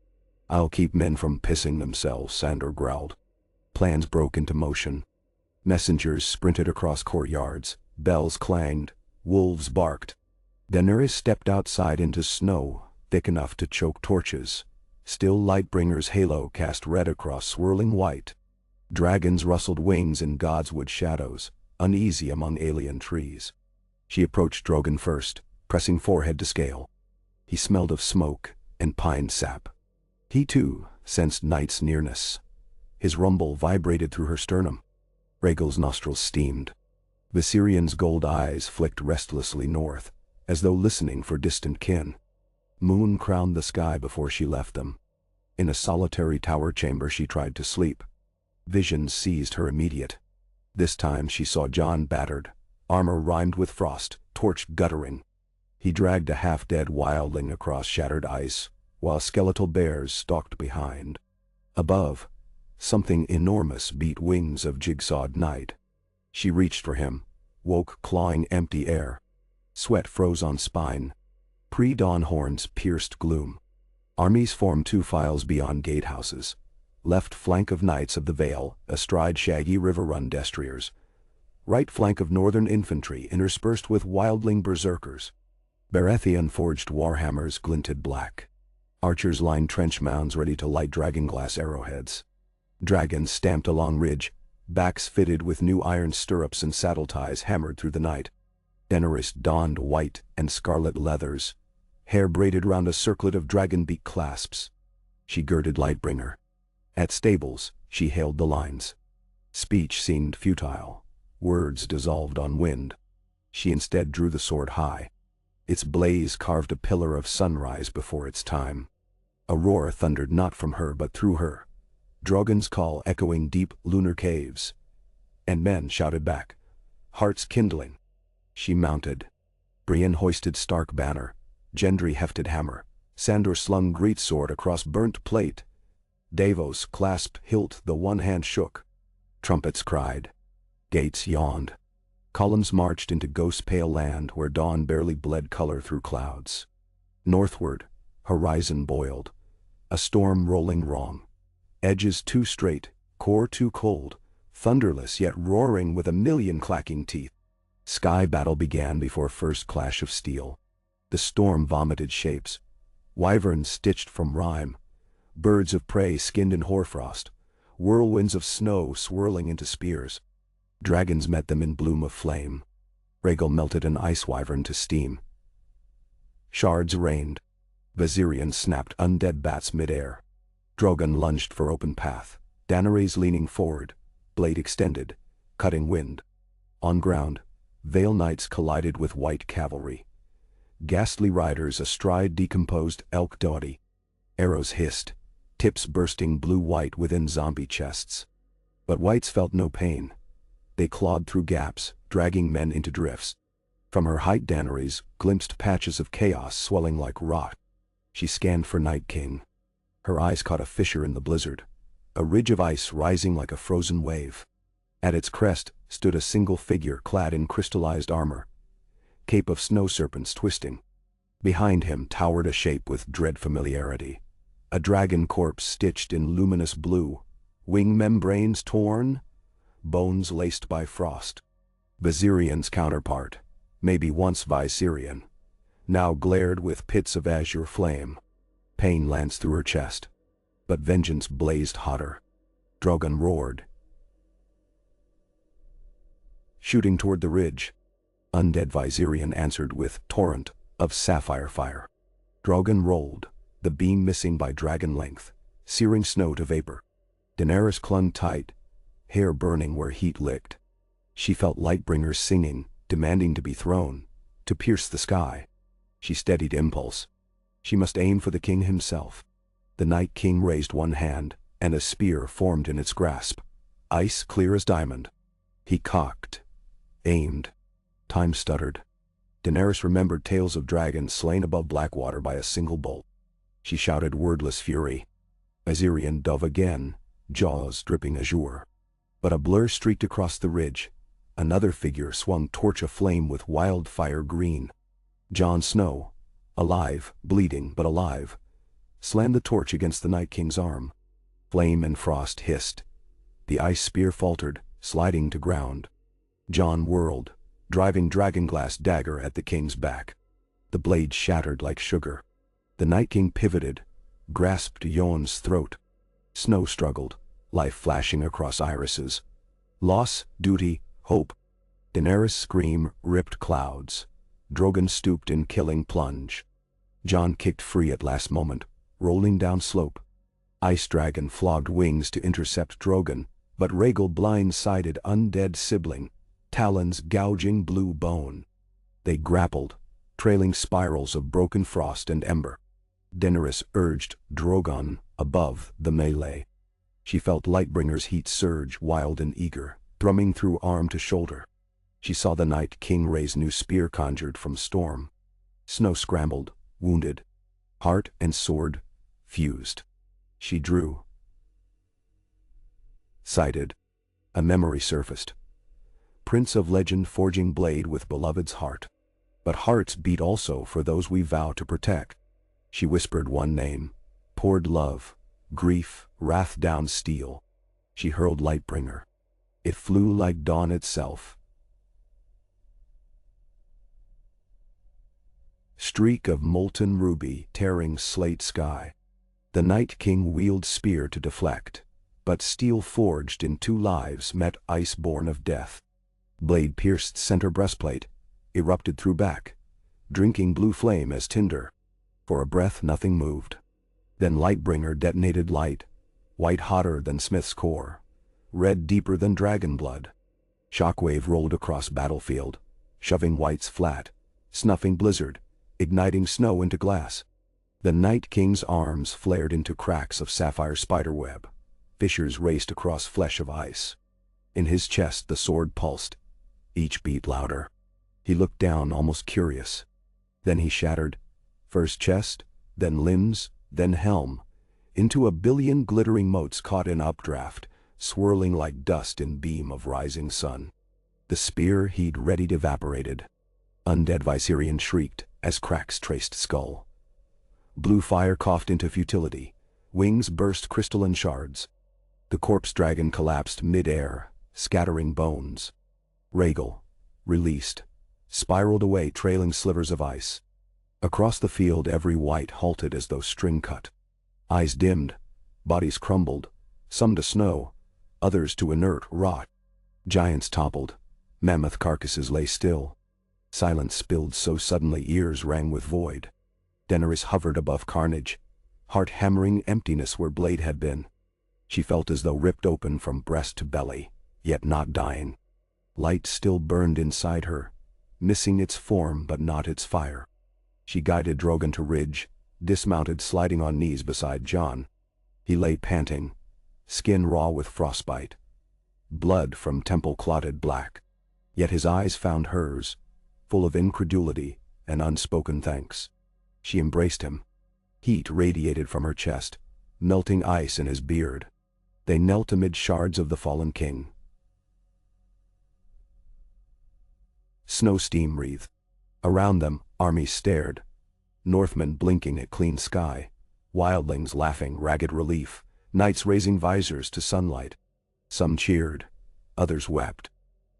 "I'll keep men from pissing themselves," Sandor growled. Plans broke into motion. Messengers sprinted across courtyards, bells clanged, wolves barked. Daenerys stepped outside into snow, thick enough to choke torches. Still Lightbringer's halo cast red across swirling white. Dragons rustled wings in godswood shadows, uneasy among alien trees. She approached Drogon first, pressing forehead to scale. He smelled of smoke and pine sap. He too sensed night's nearness. His rumble vibrated through her sternum. Rhaegal's nostrils steamed. Viserion's gold eyes flicked restlessly north, as though listening for distant kin. Moon crowned the sky before she left them. In a solitary tower chamber she tried to sleep. Visions seized her immediate. This time she saw Jon battered, armor rimed with frost, torch guttering. He dragged a half-dead wildling across shattered ice, while skeletal bears stalked behind. Above, something enormous beat wings of jigsawed night. She reached for him, woke clawing empty air. Sweat froze on spine. Pre-dawn horns pierced gloom. Armies formed two files beyond gatehouses. Left flank of Knights of the Vale, astride shaggy river-run destriers. Right flank of northern infantry interspersed with wildling berserkers. Baratheon forged warhammers glinted black. Archers lined trench mounds ready to light dragonglass arrowheads. Dragons stamped along ridge, backs fitted with new iron stirrups and saddle ties hammered through the night. Daenerys donned white and scarlet leathers, hair braided round a circlet of dragonbeak clasps. She girded Lightbringer. At stables, She hailed the lines. Speech seemed futile. Words dissolved on wind. She instead drew the sword high. Its blaze carved a pillar of sunrise before its time. A roar thundered not from her but through her, Drogon's call echoing deep lunar caves. And men shouted back, hearts kindling. She mounted. Brienne hoisted stark banner, Gendry hefted hammer, Sandor slung greatsword across burnt plate. Davos clasped hilt, the one hand shook. Trumpets cried. Gates yawned. Columns marched into ghost-pale land where dawn barely bled color through clouds. Northward, horizon boiled. A storm rolling wrong. Edges too straight, core too cold, thunderless yet roaring with a million clacking teeth. Sky battle began before first clash of steel. The storm vomited shapes. Wyverns stitched from rime. Birds of prey skinned in hoarfrost. Whirlwinds of snow swirling into spears. Dragons met them in bloom of flame. Rhaegal melted an ice wyvern to steam. Shards rained. Viserion snapped undead bats midair. Drogon lunged for open path. Daenerys leaning forward, blade extended, cutting wind. On ground, Vale Knights collided with white cavalry. Ghastly riders astride decomposed elk doughty. Arrows hissed, tips bursting blue-white within zombie chests. But whites felt no pain. They clawed through gaps, dragging men into drifts. From her height Daenerys glimpsed patches of chaos swelling like rot. She scanned for Night King. Her eyes caught a fissure in the blizzard, a ridge of ice rising like a frozen wave. At its crest stood a single figure clad in crystallized armor, cape of snow serpents twisting. Behind him towered a shape with dread familiarity, a dragon corpse stitched in luminous blue, wing membranes torn, bones laced by frost. Viserion's counterpart, maybe once Viserion, now glared with pits of azure flame. Pain lanced through her chest, but vengeance blazed hotter. Drogon roared, shooting toward the ridge. Undead Viserion answered with torrent of sapphire fire. Drogon rolled, the beam missing by dragon length, searing snow to vapor. Daenerys clung tight, hair burning where heat licked. She felt Lightbringers singing, demanding to be thrown, to pierce the sky. She steadied impulse. She must aim for the king himself. The Night King raised one hand, and a spear formed in its grasp, ice clear as diamond. He cocked, aimed. Time stuttered. Daenerys remembered tales of dragons slain above Blackwater by a single bolt. She shouted wordless fury. Viserion dove again, jaws dripping azure. But a blur streaked across the ridge. Another figure swung torch aflame with wildfire green. Jon Snow, alive, bleeding but alive, slammed the torch against the Night King's arm. Flame and frost hissed. The ice spear faltered, sliding to ground. Jon whirled, driving dragonglass dagger at the king's back. The blade shattered like sugar. The Night King pivoted, grasped Jon's throat. Snow struggled, life flashing across irises. Loss, duty, hope. Daenerys' scream ripped clouds. Drogon stooped in killing plunge. Jon kicked free at last moment, rolling down slope. Ice Dragon flogged wings to intercept Drogon, but Rhaegal blindsided undead sibling, talons gouging blue bone. They grappled, trailing spirals of broken frost and ember. Daenerys urged Drogon above the melee. She felt Lightbringer's heat surge wild and eager, thrumming through arm to shoulder. She saw the Night King raise new spear conjured from storm. Snow scrambled, wounded. Heart and sword fused. She drew. Sighted. A memory surfaced. Prince of legend forging blade with beloved's heart. But hearts beat also for those we vow to protect. She whispered one name, poured love, grief, wrath down steel. She hurled Lightbringer. It flew like dawn itself. Streak of molten ruby tearing slate sky. The Night King wheeled spear to deflect, but steel forged in two lives met ice born of death. Blade pierced center breastplate, erupted through back, drinking blue flame as tinder. For a breath nothing moved. Then Lightbringer detonated light, white hotter than Smith's core, red deeper than dragon blood. Shockwave rolled across battlefield, shoving whites flat, snuffing blizzard, igniting snow into glass. The Night King's arms flared into cracks of sapphire spiderweb. Fissures raced across flesh of ice. In his chest the sword pulsed, each beat louder. He looked down, almost curious. Then he shattered, first chest, then limbs, then helm, into a billion glittering motes caught in updraft, swirling like dust in beam of rising sun. The spear he'd readied evaporated. Undead Viserion shrieked as cracks traced skull. Blue fire coughed into futility. Wings burst crystalline shards. The corpse dragon collapsed mid-air, scattering bones. Rhaegal, released, spiraled away trailing slivers of ice. Across the field every wight halted as though string cut. Eyes dimmed, bodies crumbled, some to snow, others to inert rot. Giants toppled, mammoth carcasses lay still. Silence spilled so suddenly ears rang with void. Daenerys hovered above carnage, heart-hammering emptiness where blade had been. She felt as though ripped open from breast to belly, yet not dying. Light still burned inside her, missing its form but not its fire. She guided Drogon to ridge, dismounted sliding on knees beside Jon. He lay panting, skin raw with frostbite. Blood from temple clotted black. Yet his eyes found hers, full of incredulity and unspoken thanks. She embraced him. Heat radiated from her chest, melting ice in his beard. They knelt amid shards of the fallen king. Snow steam wreathed. Around them, armies stared. Northmen blinking at clean sky, wildlings laughing ragged relief, knights raising visors to sunlight. Some cheered, others wept.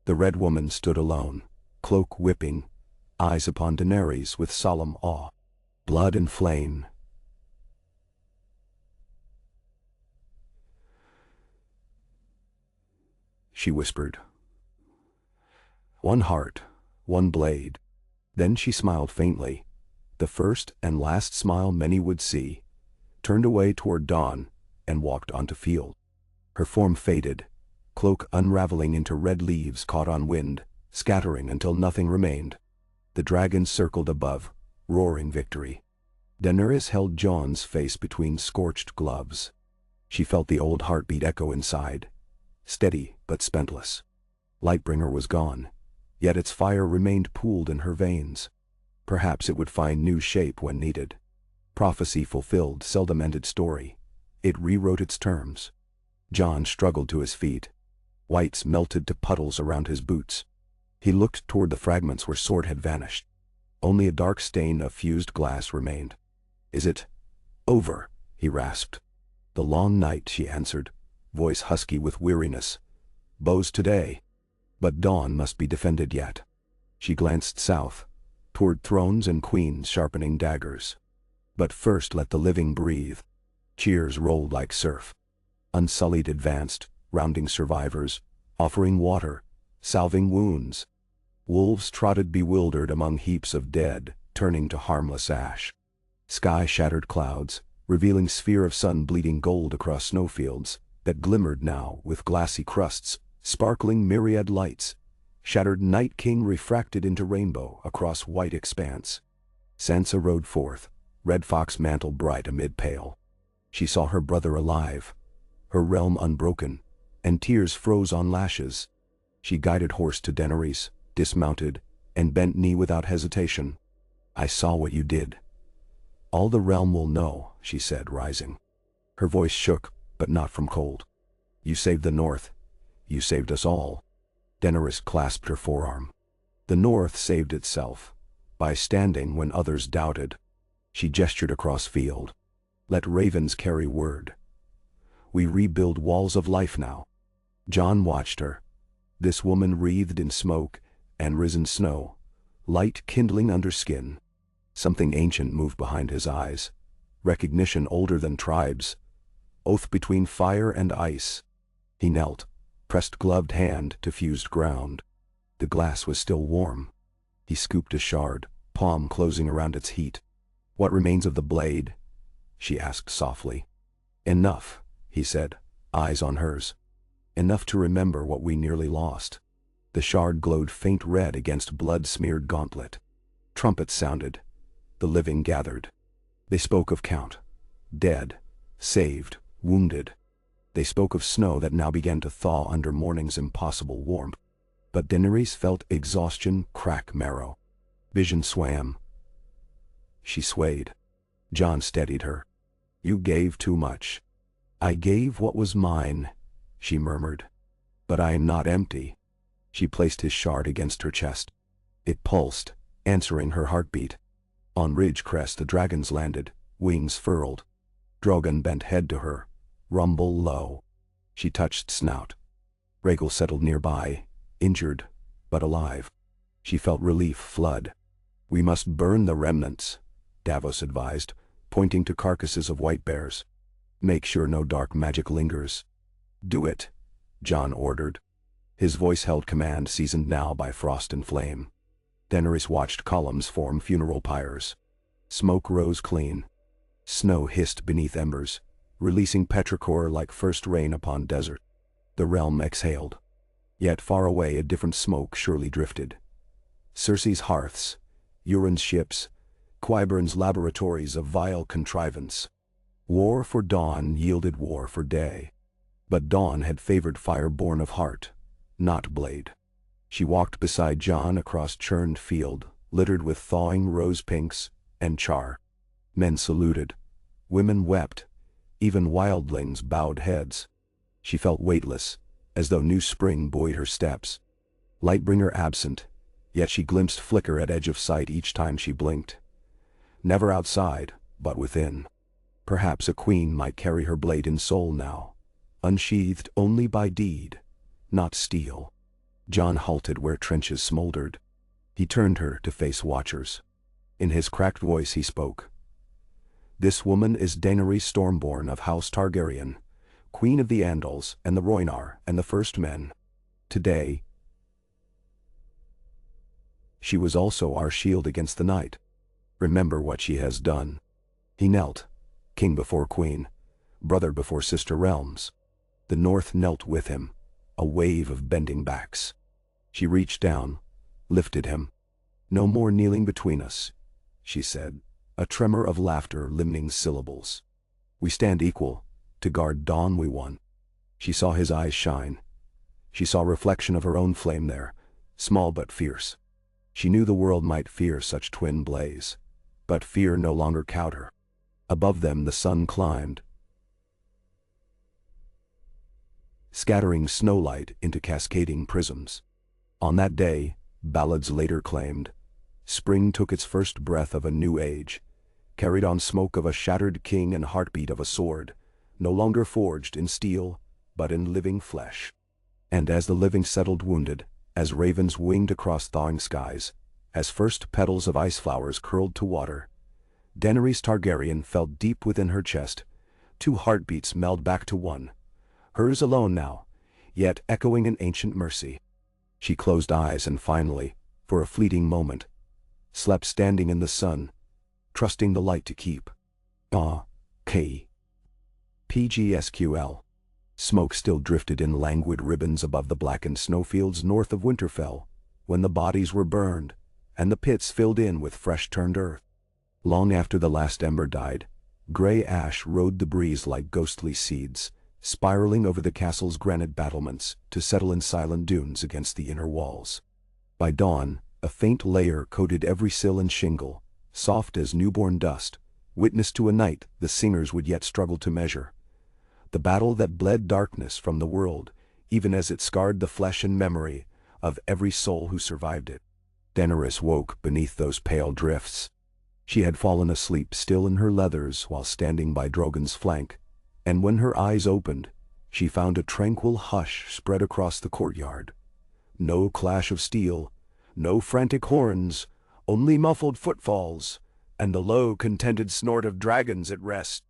The Red Woman stood alone, cloak whipping, eyes upon Daenerys with solemn awe. Blood and flame. She whispered. One heart, one blade. Then she smiled faintly, the first and last smile many would see, turned away toward dawn, and walked onto field. Her form faded, cloak unraveling into red leaves caught on wind, scattering until nothing remained. The dragons circled above, roaring victory. Daenerys held Jon's face between scorched gloves. She felt the old heartbeat echo inside, steady but spentless. Lightbringer was gone, yet its fire remained pooled in her veins. Perhaps it would find new shape when needed. Prophecy fulfilled seldom ended story. It rewrote its terms. Jon struggled to his feet. Whites melted to puddles around his boots. He looked toward the fragments where sword had vanished. Only a dark stain of fused glass remained. Is it over? He rasped. The long night, she answered, voice husky with weariness. Bows today. But dawn must be defended yet. She glanced south, toward thrones and queens sharpening daggers. But first let the living breathe. Cheers rolled like surf. Unsullied advanced, rounding survivors, offering water, salving wounds. Wolves trotted bewildered among heaps of dead, turning to harmless ash. Sky shattered clouds, revealing sphere of sun bleeding gold across snowfields, that glimmered now with glassy crusts, sparkling myriad lights. Shattered Night King refracted into rainbow across white expanse. Sansa rode forth, red fox mantle bright amid pale. She saw her brother alive, her realm unbroken, and tears froze on lashes. She guided horse to Daenerys, dismounted, and bent knee without hesitation. I saw what you did. All the realm will know, she said, rising. Her voice shook, but not from cold. You saved the North. You saved us all. Daenerys clasped her forearm. The North saved itself, by standing when others doubted. She gestured across field. Let ravens carry word. We rebuild walls of life now. Jon watched her. This woman wreathed in smoke and risen snow, light kindling under skin. Something ancient moved behind his eyes. Recognition older than tribes. Oath between fire and ice. He knelt, pressed gloved hand to fused ground. The glass was still warm. He scooped a shard, palm closing around its heat. What remains of the blade? She asked softly. Enough, he said, eyes on hers. Enough to remember what we nearly lost. The shard glowed faint red against blood-smeared gauntlet. Trumpets sounded. The living gathered. They spoke of count. Dead. Saved. Wounded. They spoke of snow that now began to thaw under morning's impossible warmth. But DAENERYS felt exhaustion crack marrow. Vision swam. She swayed. Jon steadied her. You gave too much. I gave what was mine, she murmured. But I am not empty. She placed his shard against her chest. It pulsed, answering her heartbeat. On ridge crest the dragons landed, wings furled. Drogon bent head to her, rumble low. She touched snout. Rhaegal settled nearby, injured, but alive. She felt relief flood. We must burn the remnants, Davos advised, pointing to carcasses of white bears. Make sure no dark magic lingers. Do it, Jon ordered. His voice held command, seasoned now by frost and flame. DAENERYS watched columns form funeral pyres. Smoke rose clean. Snow hissed beneath embers, releasing petrichor like first rain upon desert. The realm exhaled. Yet far away a different smoke surely drifted. Cersei's hearths, Euron's ships, Qyburn's laboratories of vile contrivance. War for dawn yielded war for day. But dawn had favored fire born of heart, not blade. She walked beside Jon across churned field, littered with thawing rose pinks and char. Men saluted. Women wept. Even wildlings bowed heads. She felt weightless, as though new spring buoyed her steps. Lightbringer absent, yet she glimpsed flicker at edge of sight each time she blinked. Never outside, but within. Perhaps a queen might carry her blade in soul now, unsheathed only by deed, not steel. Jon halted where trenches smoldered. He turned her to face watchers. In his cracked voice he spoke. This woman is Daenerys Stormborn of House Targaryen, Queen of the Andals and the Rhoynar and the First Men. Today, she was also our shield against the night. Remember what she has done. He knelt, king before queen, brother before sister realms. The North knelt with him, a wave of bending backs. She reached down, lifted him. No more kneeling between us, she said, a tremor of laughter limning syllables. We stand equal, to guard dawn we won. She saw his eyes shine. She saw reflection of her own flame there, small but fierce. She knew the world might fear such twin blaze, but fear no longer cowed her. Above them the sun climbed, scattering snowlight into cascading prisms. On that day, ballads later claimed, spring took its first breath of a new age, carried on smoke of a shattered king and heartbeat of a sword, no longer forged in steel, but in living flesh. And as the living settled wounded, as ravens winged across thawing skies, as first petals of ice flowers curled to water, Daenerys Targaryen felt deep within her chest, two heartbeats meld back to one, hers alone now, yet echoing an ancient mercy. She closed eyes and finally, for a fleeting moment, slept standing in the sun, trusting the light to keep. K. PGSQL. Smoke still drifted in languid ribbons above the blackened snowfields north of Winterfell, when the bodies were burned, and the pits filled in with fresh-turned earth. Long after the last ember died, gray ash rode the breeze like ghostly seeds, spiraling over the castle's granite battlements to settle in silent dunes against the inner walls. By dawn, a faint layer coated every sill and shingle, soft as newborn dust, witness to a night the singers would yet struggle to measure. The battle that bled darkness from the world, even as it scarred the flesh and memory of every soul who survived it. Daenerys woke beneath those pale drifts. She had fallen asleep still in her leathers while standing by Drogon's flank, and when her eyes opened, she found a tranquil hush spread across the courtyard. No clash of steel, no frantic horns, only muffled footfalls, and the low, contented snort of dragons at rest.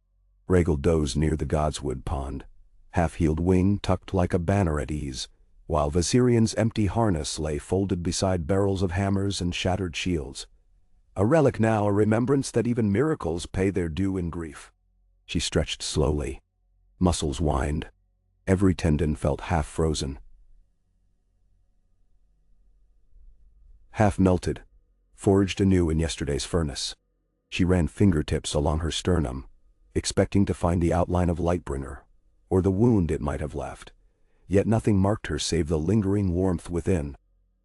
Rhaegal dozed near the Godswood pond, half-healed wing tucked like a banner at ease, while Viserion's empty harness lay folded beside barrels of hammers and shattered shields. A relic now, a remembrance that even miracles pay their due in grief. She stretched slowly. Muscles whined. Every tendon felt half frozen, half melted, forged anew in yesterday's furnace. She ran fingertips along her sternum, expecting to find the outline of Lightbringer, or the wound it might have left. Yet nothing marked her save the lingering warmth within.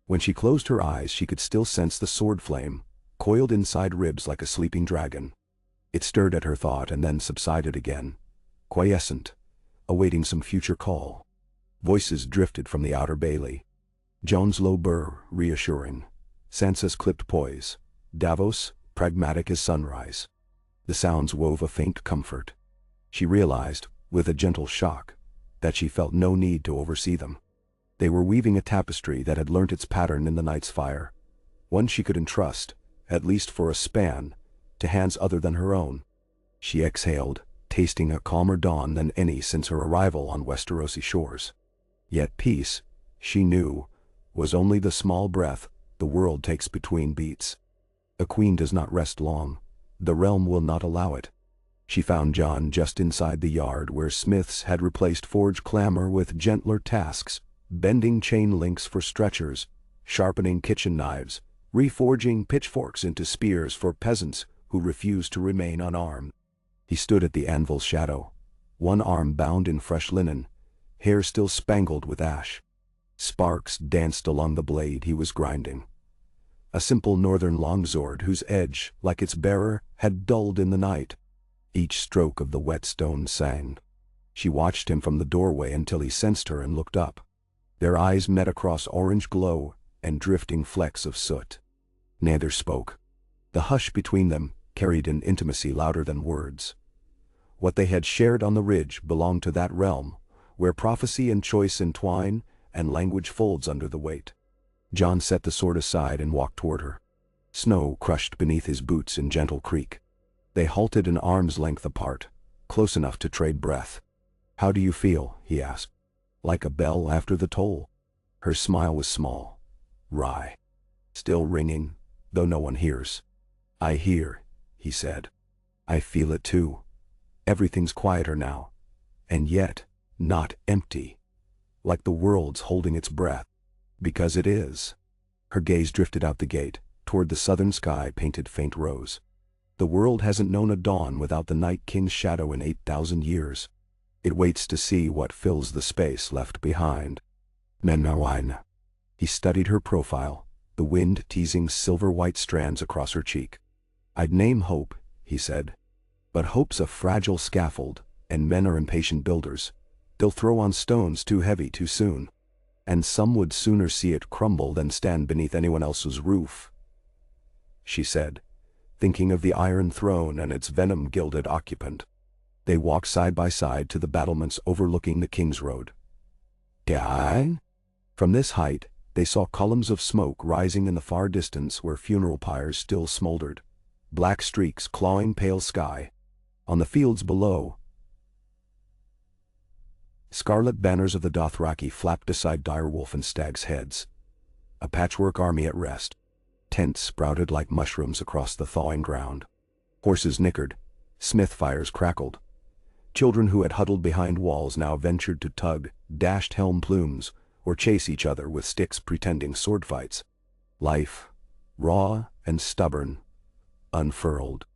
When she closed her eyes, she could still sense the sword flame, coiled inside ribs like a sleeping dragon. It stirred at her thought and then subsided again, quiescent, awaiting some future call. Voices drifted from the outer bailey. Joan's low burr, reassuring. Sansa's clipped poise. Davos, pragmatic as sunrise. The sounds wove a faint comfort. She realized, with a gentle shock, that she felt no need to oversee them. They were weaving a tapestry that had learnt its pattern in the night's fire, one she could entrust, at least for a span, to hands other than her own. She exhaled, tasting a calmer dawn than any since her arrival on Westerosi shores. Yet peace, she knew, was only the small breath the world takes between beats. A queen does not rest long. The realm will not allow it. She found Jon just inside the yard where smiths had replaced forge clamor with gentler tasks, bending chain links for stretchers, sharpening kitchen knives, reforging pitchforks into spears for peasants who refused to remain unarmed. He stood at the anvil's shadow, one arm bound in fresh linen, hair still spangled with ash. Sparks danced along the blade he was grinding. A simple northern longsword whose edge, like its bearer, had dulled in the night. Each stroke of the whetstone sang. She watched him from the doorway until he sensed her and looked up. Their eyes met across orange glow and drifting flecks of soot. Neither spoke. The hush between them carried an intimacy louder than words. What they had shared on the ridge belonged to that realm, where prophecy and choice entwine and language folds under the weight. Jon set the sword aside and walked toward her. Snow crushed beneath his boots in gentle creak. They halted an arm's length apart, close enough to trade breath. "How do you feel?" he asked. "Like a bell after the toll." Her smile was small, wry, still ringing, though no one hears. "I hear," he said. "I feel it too. Everything's quieter now, and yet not empty, like the world's holding its breath. Because it is." Her gaze drifted out the gate, toward the southern sky painted faint rose. The world hasn't known a dawn without the Night King's shadow in 8,000 years. It waits to see what fills the space left behind. Menawine. He studied her profile, the wind teasing silver-white strands across her cheek. "I'd name hope," he said. "But hope's a fragile scaffold, and men are impatient builders. They'll throw on stones too heavy too soon. And some would sooner see it crumble than stand beneath anyone else's roof," she said, thinking of the Iron Throne and its venom-gilded occupant. They walked side by side to the battlements overlooking the King's Road. "Daein?" From this height, they saw columns of smoke rising in the far distance where funeral pyres still smoldered, black streaks clawing pale sky. On the fields below, scarlet banners of the Dothraki flapped beside direwolf and stag's heads. A patchwork army at rest. Tents sprouted like mushrooms across the thawing ground. Horses nickered. Smith fires crackled. Children who had huddled behind walls now ventured to tug, dashed helm plumes, or chase each other with sticks pretending sword fights. Life, raw and stubborn, unfurled.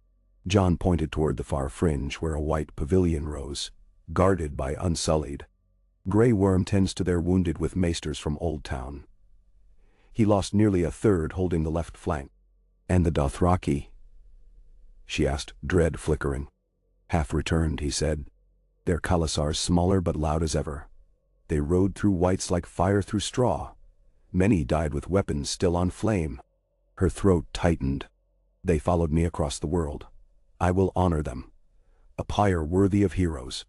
Jon pointed toward the far fringe where a white pavilion rose, guarded by Unsullied. Grey Worm tends to their wounded with maesters from Old Town. He lost nearly a third holding the left flank. "And the Dothraki?" she asked, dread flickering. "Half returned," he said. "Their khalasars smaller but loud as ever. They rode through whites like fire through straw. Many died with weapons still on flame." Her throat tightened. "They followed me across the world. I will honor them. A pyre worthy of heroes.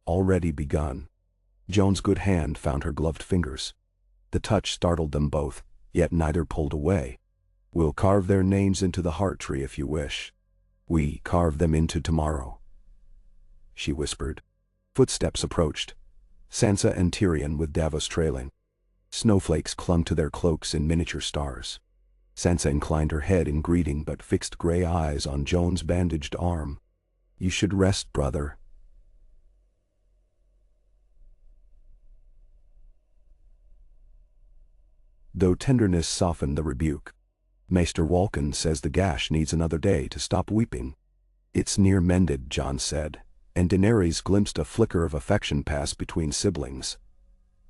Already begun." Joan's good hand found her gloved fingers. The touch startled them both, yet neither pulled away. "We'll carve their names into the heart tree if you wish. We carve them into tomorrow," she whispered. Footsteps approached. Sansa and Tyrion with Davos trailing. Snowflakes clung to their cloaks in miniature stars. Sansa inclined her head in greeting but fixed gray eyes on Jon's bandaged arm. "You should rest, brother." though tenderness softened the rebuke. Maester Walken says the gash needs another day to stop weeping. It's near mended, Jon said, and Daenerys glimpsed a flicker of affection pass between siblings.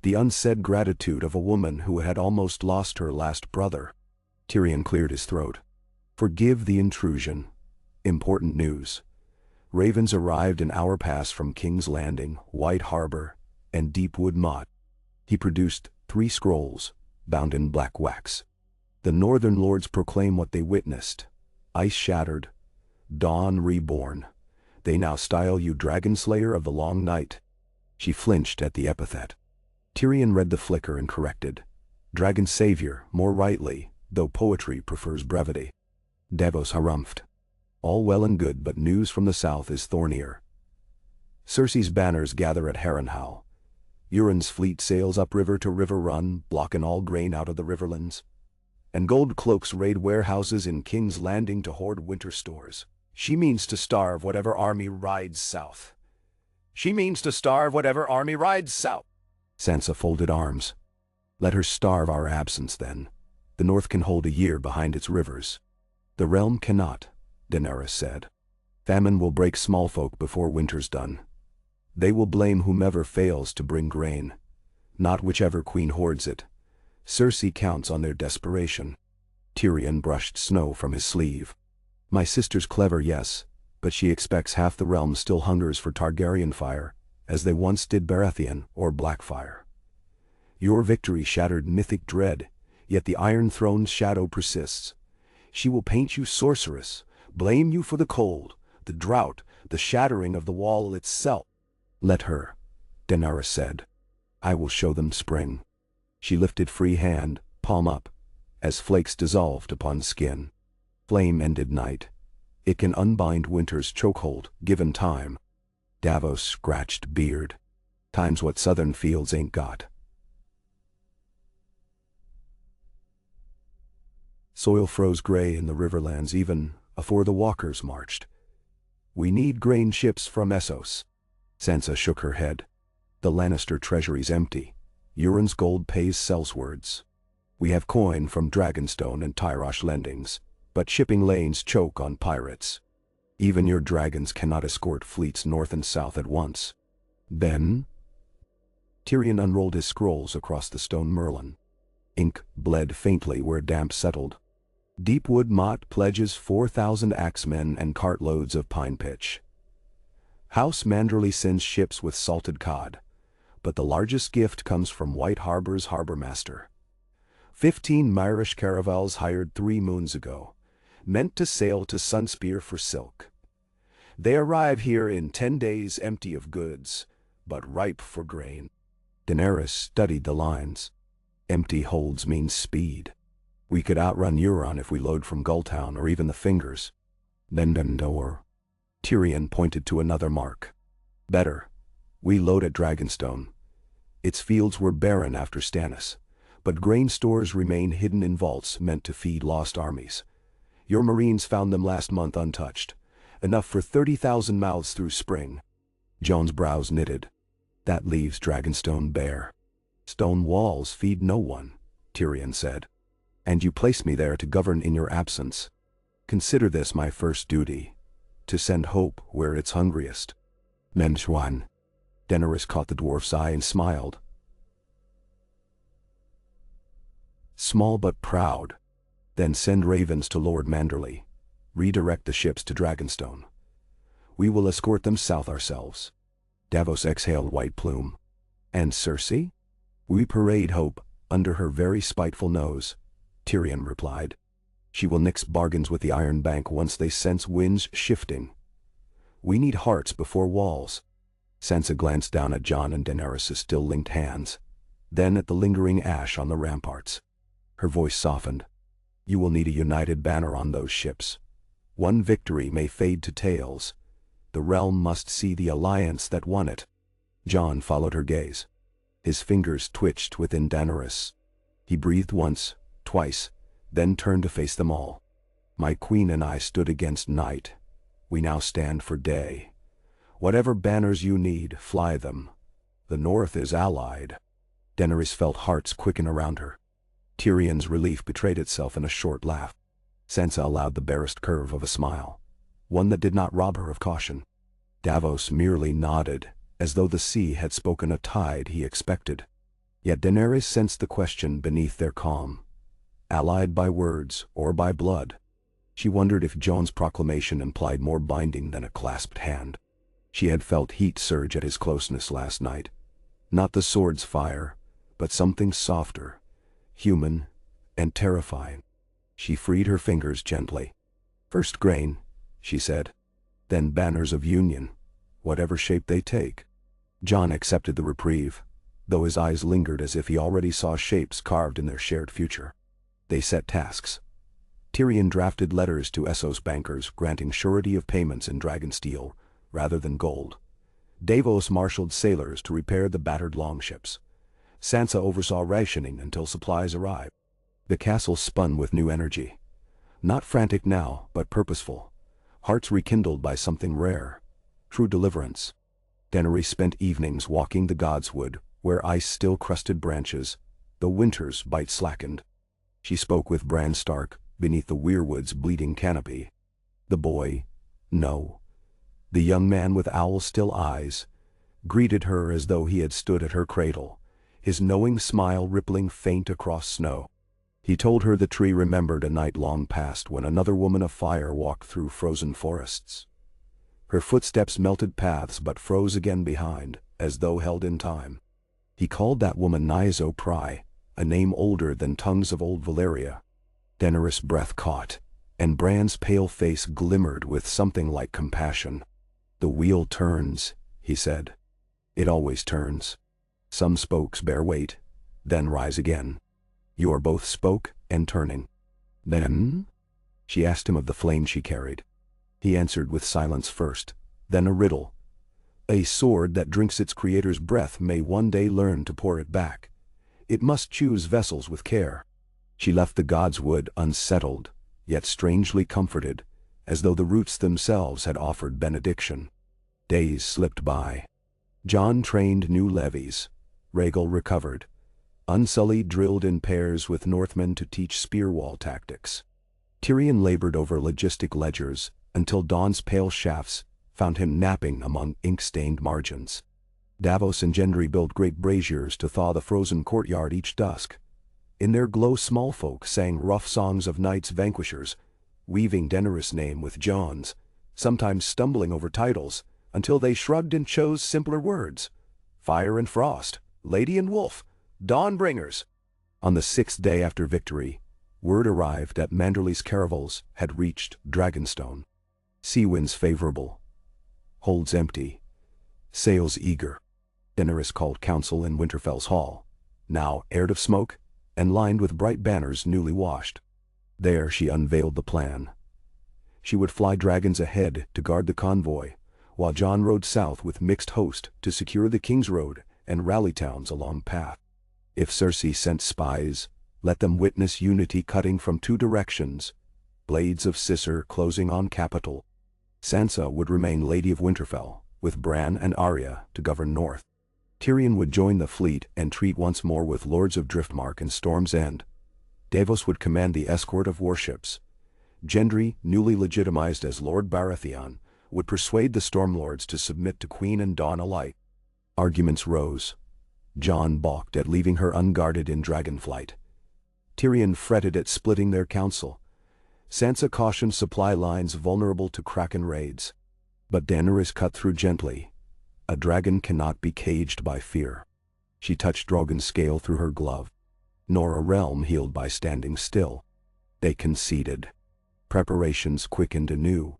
The unsaid gratitude of a woman who had almost lost her last brother. Tyrion cleared his throat. Forgive the intrusion. Important news. Ravens arrived an hour pass from King's Landing, White Harbor, and Deepwood Motte. He produced 3 scrolls, bound in black wax. The Northern Lords proclaim what they witnessed. Ice shattered. Dawn reborn. They now style you Dragonslayer of the Long Night. She flinched at the epithet. Tyrion read the flicker and corrected. Dragon Savior, more rightly, though poetry prefers brevity. Davos harumphed. All well and good, but news from the south is thornier. Cersei's banners gather at Harrenhal. Euron's fleet sails upriver to River Run, blocking all grain out of the riverlands. And gold cloaks raid warehouses in King's Landing to hoard winter stores. She means to starve whatever army rides south. She means to starve whatever army rides south. Sansa folded arms. Let her starve our absence then. The North can hold a year behind its rivers. The realm cannot, Daenerys said. Famine will break small folk before winter's done. They will blame whomever fails to bring grain, not whichever queen hoards it. Cersei counts on their desperation. Tyrion brushed snow from his sleeve. My sister's clever, yes, but she expects half the realm still hungers for Targaryen fire, as they once did Baratheon or Blackfire. Your victory shattered mythic dread, yet the Iron Throne's shadow persists. She will paint you sorceress, blame you for the cold, the drought, the shattering of the wall itself. Let her, Daenerys said. I will show them spring. She lifted free hand, palm up, as flakes dissolved upon skin. Flame ended night. It can unbind winter's chokehold, given time. Davos scratched beard. Time's what southern fields ain't got. Soil froze gray in the riverlands even afore the walkers marched. We need grain ships from Essos. Sansa shook her head. The Lannister treasury's empty. Euron's gold pays sellswards. We have coin from Dragonstone and Tyrosh lendings, but shipping lanes choke on pirates. Even your dragons cannot escort fleets north and south at once. Then? Tyrion unrolled his scrolls across the stone merlon. Ink bled faintly where damp settled. Deepwood Motte pledges 4,000 axemen and cartloads of pine pitch. House Manderley sends ships with salted cod, but the largest gift comes from White Harbor's harbormaster. 15 Myrish caravels hired 3 moons ago, meant to sail to Sunspear for silk. They arrive here in 10 days empty of goods, but ripe for grain. Daenerys studied the lines. Empty holds means speed. We could outrun Euron if we load from Gulltown or even the Fingers. Then Dendor. Tyrion pointed to another mark. Better. We load at Dragonstone. Its fields were barren after Stannis, but grain stores remain hidden in vaults meant to feed lost armies. Your marines found them last month untouched, enough for 30,000 mouths through spring. Jon's brows knitted. That leaves Dragonstone bare. Stone walls feed no one, Tyrion said. And you place me there to govern in your absence. Consider this my first duty, to send hope where it's hungriest. Memshwan. Daenerys caught the dwarf's eye and smiled. Small but proud. Then send ravens to Lord Manderley. Redirect the ships to Dragonstone. We will escort them south ourselves. Davos exhaled white plume. And Cersei? We parade hope under her very spiteful nose, Tyrion replied. She will nix bargains with the Iron Bank once they sense winds shifting. We need hearts before walls. Sansa glanced down at Jon and Daenerys' still linked hands, then at the lingering ash on the ramparts. Her voice softened. You will need a united banner on those ships. One victory may fade to tales. The realm must see the alliance that won it. Jon followed her gaze. His fingers twitched within Daenerys. He breathed once, twice, then turned to face them all. My queen and I stood against night. We now stand for day. Whatever banners you need, fly them. The North is allied. Daenerys felt hearts quicken around her. Tyrion's relief betrayed itself in a short laugh. Sansa allowed the barest curve of a smile, one that did not rob her of caution. Davos merely nodded, as though the sea had spoken a tide he expected. Yet Daenerys sensed the question beneath their calm. Allied by words or by blood? She wondered if Jon's proclamation implied more binding than a clasped hand. She had felt heat surge at his closeness last night. Not the sword's fire, but something softer, human, and terrifying. She freed her fingers gently. "First grain," she said. "Then banners of union, whatever shape they take." Jon accepted the reprieve, though his eyes lingered as if he already saw shapes carved in their shared future. They set tasks. Tyrion drafted letters to Essos bankers granting surety of payments in dragon steel rather than gold. Davos marshaled sailors to repair the battered longships. Sansa oversaw rationing until supplies arrived. The castle spun with new energy. Not frantic now, but purposeful. Hearts rekindled by something rare. True deliverance. Daenerys spent evenings walking the Godswood, where ice still crusted branches, though winter's bite slackened. She spoke with Bran Stark, beneath the weirwood's bleeding canopy. The boy, no, the young man with owl-still eyes, greeted her as though he had stood at her cradle, his knowing smile rippling faint across snow. He told her the tree remembered a night long past when another woman of fire walked through frozen forests. Her footsteps melted paths but froze again behind, as though held in time. He called that woman Nyzo Pry, a name older than tongues of old Valyria. Daenerys' breath caught, and Bran's pale face glimmered with something like compassion. "The wheel turns," he said. "It always turns. Some spokes bear weight, then rise again. You are both spoke and turning." "Then?" She asked him of the flame she carried. He answered with silence first, then a riddle. "A sword that drinks its creator's breath may one day learn to pour it back. It must choose vessels with care." She left the Godswood unsettled, yet strangely comforted, as though the roots themselves had offered benediction. Days slipped by. Jon trained new levies. Rhaegal recovered. Unsullied drilled in pairs with Northmen to teach spear wall tactics. Tyrion labored over logistic ledgers, until dawn's pale shafts found him napping among ink-stained margins. Davos and Gendry built great braziers to thaw the frozen courtyard each dusk. In their glow small folk sang rough songs of knights vanquishers, weaving Daenerys' name with Jon's, sometimes stumbling over titles, until they shrugged and chose simpler words. Fire and Frost, Lady and Wolf, Dawnbringers. On the 6th day after victory, word arrived that Manderly's caravels had reached Dragonstone. Sea winds favorable. Holds empty. Sails eager. Daenerys called council in Winterfell's hall, now aired of smoke and lined with bright banners newly washed. There she unveiled the plan. She would fly dragons ahead to guard the convoy, while Jon rode south with mixed host to secure the King's Road and rally towns along path. If Cersei sent spies, let them witness unity cutting from two directions, blades of scissor closing on capital. Sansa would remain Lady of Winterfell, with Bran and Arya to govern north. Tyrion would join the fleet and treat once more with Lords of Driftmark and Storm's End. Davos would command the escort of warships. Gendry, newly legitimized as Lord Baratheon, would persuade the Stormlords to submit to Queen and Dawn alike. Arguments rose. Jon balked at leaving her unguarded in dragonflight. Tyrion fretted at splitting their council. Sansa cautioned supply lines vulnerable to Kraken raids. But Daenerys cut through gently. A dragon cannot be caged by fear. She touched Drogon's scale through her glove. Nor a realm healed by standing still. They conceded. Preparations quickened anew.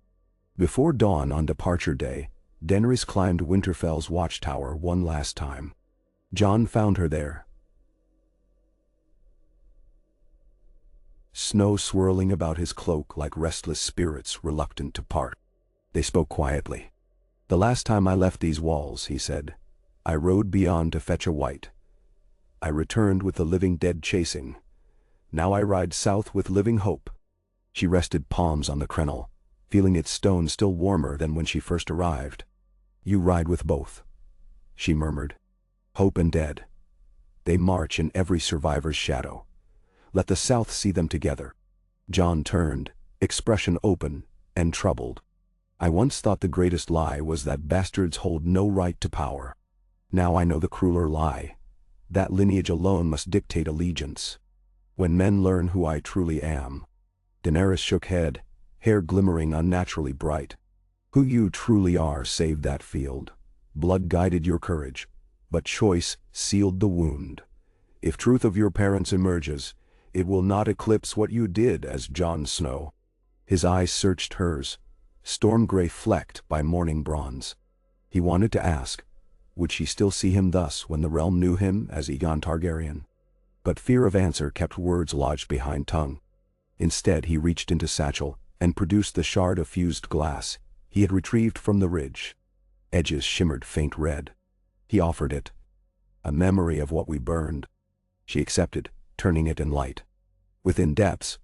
Before dawn on departure day, Daenerys climbed Winterfell's watchtower one last time. Jon found her there. Snow swirling about his cloak like restless spirits reluctant to part. They spoke quietly. "The last time I left these walls," he said, "I rode beyond to fetch a wight. I returned with the living dead chasing. Now I ride south with living hope." She rested palms on the crenel, feeling its stone still warmer than when she first arrived. "You ride with both," she murmured. "Hope and dead. They march in every survivor's shadow. Let the South see them together. Jon turned, expression open and troubled. I once thought the greatest lie was that bastards hold no right to power. Now I know the crueler lie. That lineage alone must dictate allegiance. When men learn who I truly am. Daenerys shook head, hair glimmering unnaturally bright. Who you truly are saved that field. Blood guided your courage, but choice sealed the wound. If truth of your parents emerges, it will not eclipse what you did as Jon Snow. His eyes searched hers, storm gray flecked by morning bronze. He wanted to ask, would she still see him thus when the realm knew him as Aegon Targaryen? But fear of answer kept words lodged behind tongue. Instead he reached into satchel and produced the shard of fused glass he had retrieved from the ridge. Edges shimmered faint red. He offered it. A memory of what we burned. She accepted, turning it in light. Within depths,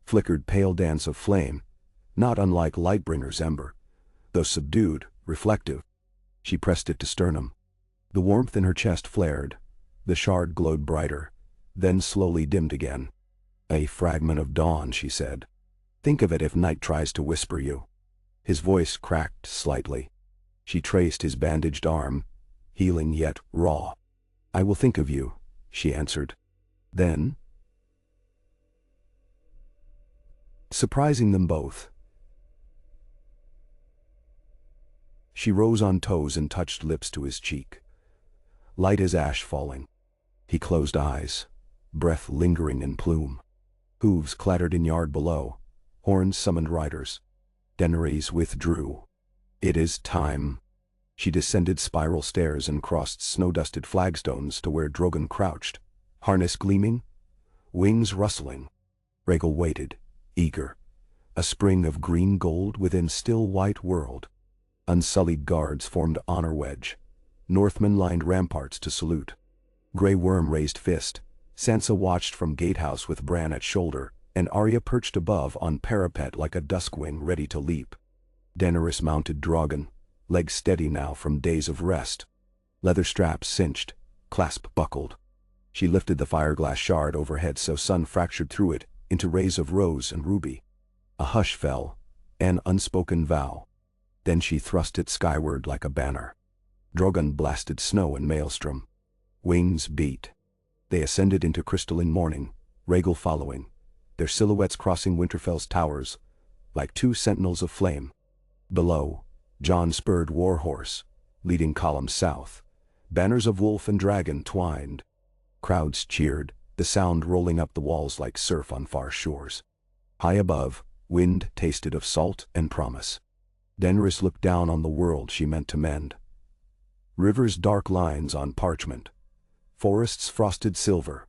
flickered pale dance of flame, not unlike Lightbringer's ember, though subdued, reflective. She pressed it to sternum. The warmth in her chest flared. The shard glowed brighter, then slowly dimmed again. A fragment of dawn, she said. Think of it if night tries to whisper you. His voice cracked slightly. She traced his bandaged arm, healing yet raw. I will think of you, she answered. Then, surprising them both, she rose on toes and touched lips to his cheek. Light as ash falling. He closed eyes, breath lingering in plume. Hooves clattered in yard below. Horns summoned riders. Daenerys withdrew. It is time. She descended spiral stairs and crossed snow-dusted flagstones to where Drogon crouched, harness gleaming, wings rustling. Rhaegal waited, eager. A spring of green gold within still white world. Unsullied guards formed honor wedge. Northmen lined ramparts to salute. Grey Worm raised fist. Sansa watched from gatehouse with Bran at shoulder, and Arya perched above on parapet like a duskwing ready to leap. Daenerys mounted Drogon, legs steady now from days of rest. Leather straps cinched, clasp buckled. She lifted the fireglass shard overhead so sun fractured through it into rays of rose and ruby. A hush fell, an unspoken vow. Then she thrust it skyward like a banner. Drogon blasted snow and maelstrom. Wings beat. They ascended into crystalline morning, Rhaegal following, their silhouettes crossing Winterfell's towers, like two sentinels of flame. Below, Jon spurred Warhorse, leading columns south. Banners of wolf and dragon twined. Crowds cheered, the sound rolling up the walls like surf on far shores. High above, wind tasted of salt and promise. Daenerys looked down on the world she meant to mend. Rivers dark lines on parchment. Forests frosted silver.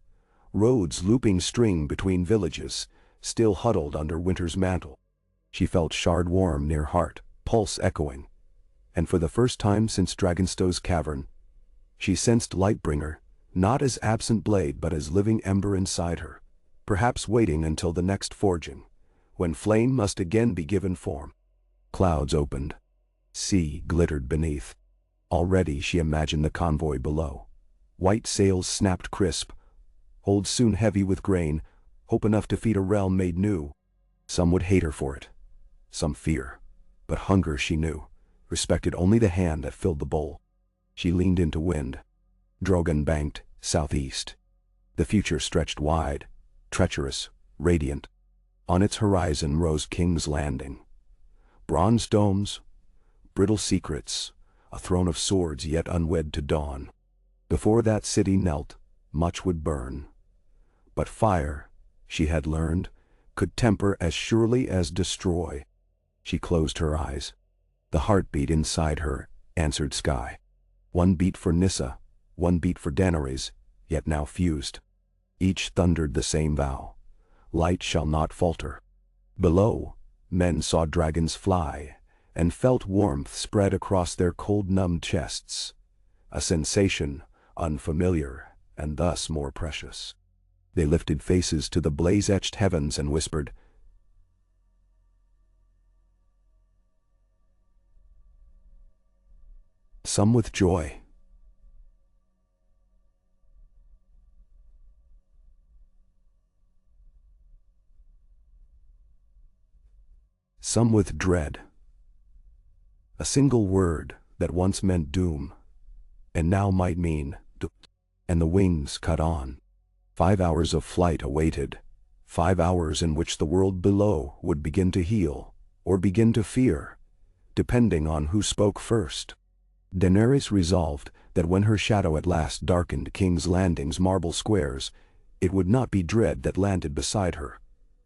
Roads looping string between villages, still huddled under winter's mantle. She felt shard warm near heart, pulse echoing. And for the first time since Dragonstow's cavern, she sensed Lightbringer, not as absent blade but as living ember inside her, perhaps waiting until the next forging, when flame must again be given form. Clouds opened. Sea glittered beneath. Already she imagined the convoy below. White sails snapped crisp, holds soon heavy with grain, hope enough to feed a realm made new. Some would hate her for it, some fear, but hunger she knew, respected only the hand that filled the bowl. She leaned into wind. Drogon banked, southeast. The future stretched wide, treacherous, radiant. On its horizon rose King's Landing. Bronze domes, brittle secrets, a throne of swords yet unwed to dawn. Before that city knelt, much would burn. But fire, she had learned, could temper as surely as destroy. She closed her eyes. The heartbeat inside her answered sky. One beat for Nyssa, one beat for Daenerys, yet now fused. Each thundered the same vow. Light shall not falter. Below, men saw dragons fly, and felt warmth spread across their cold-numbed chests. A sensation unfamiliar and thus more precious. They lifted faces to the blaze-etched heavens and whispered, some with joy, some with dread. A single word that once meant doom, and now might mean doom. And the wings cut on. 5 hours of flight awaited, 5 hours in which the world below would begin to heal, or begin to fear, depending on who spoke first. Daenerys resolved that when her shadow at last darkened King's Landing's marble squares, it would not be dread that landed beside her,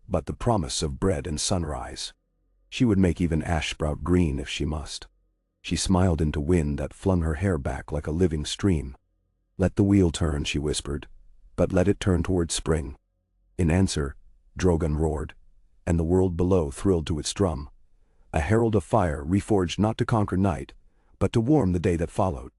but the promise of bread and sunrise. She would make even ash sprout green if she must. She smiled into wind that flung her hair back like a living stream. "Let the wheel turn," she whispered, "but let it turn toward spring." In answer, Drogon roared, and the world below thrilled to its drum, a herald of fire reforged not to conquer night, but to warm the day that followed.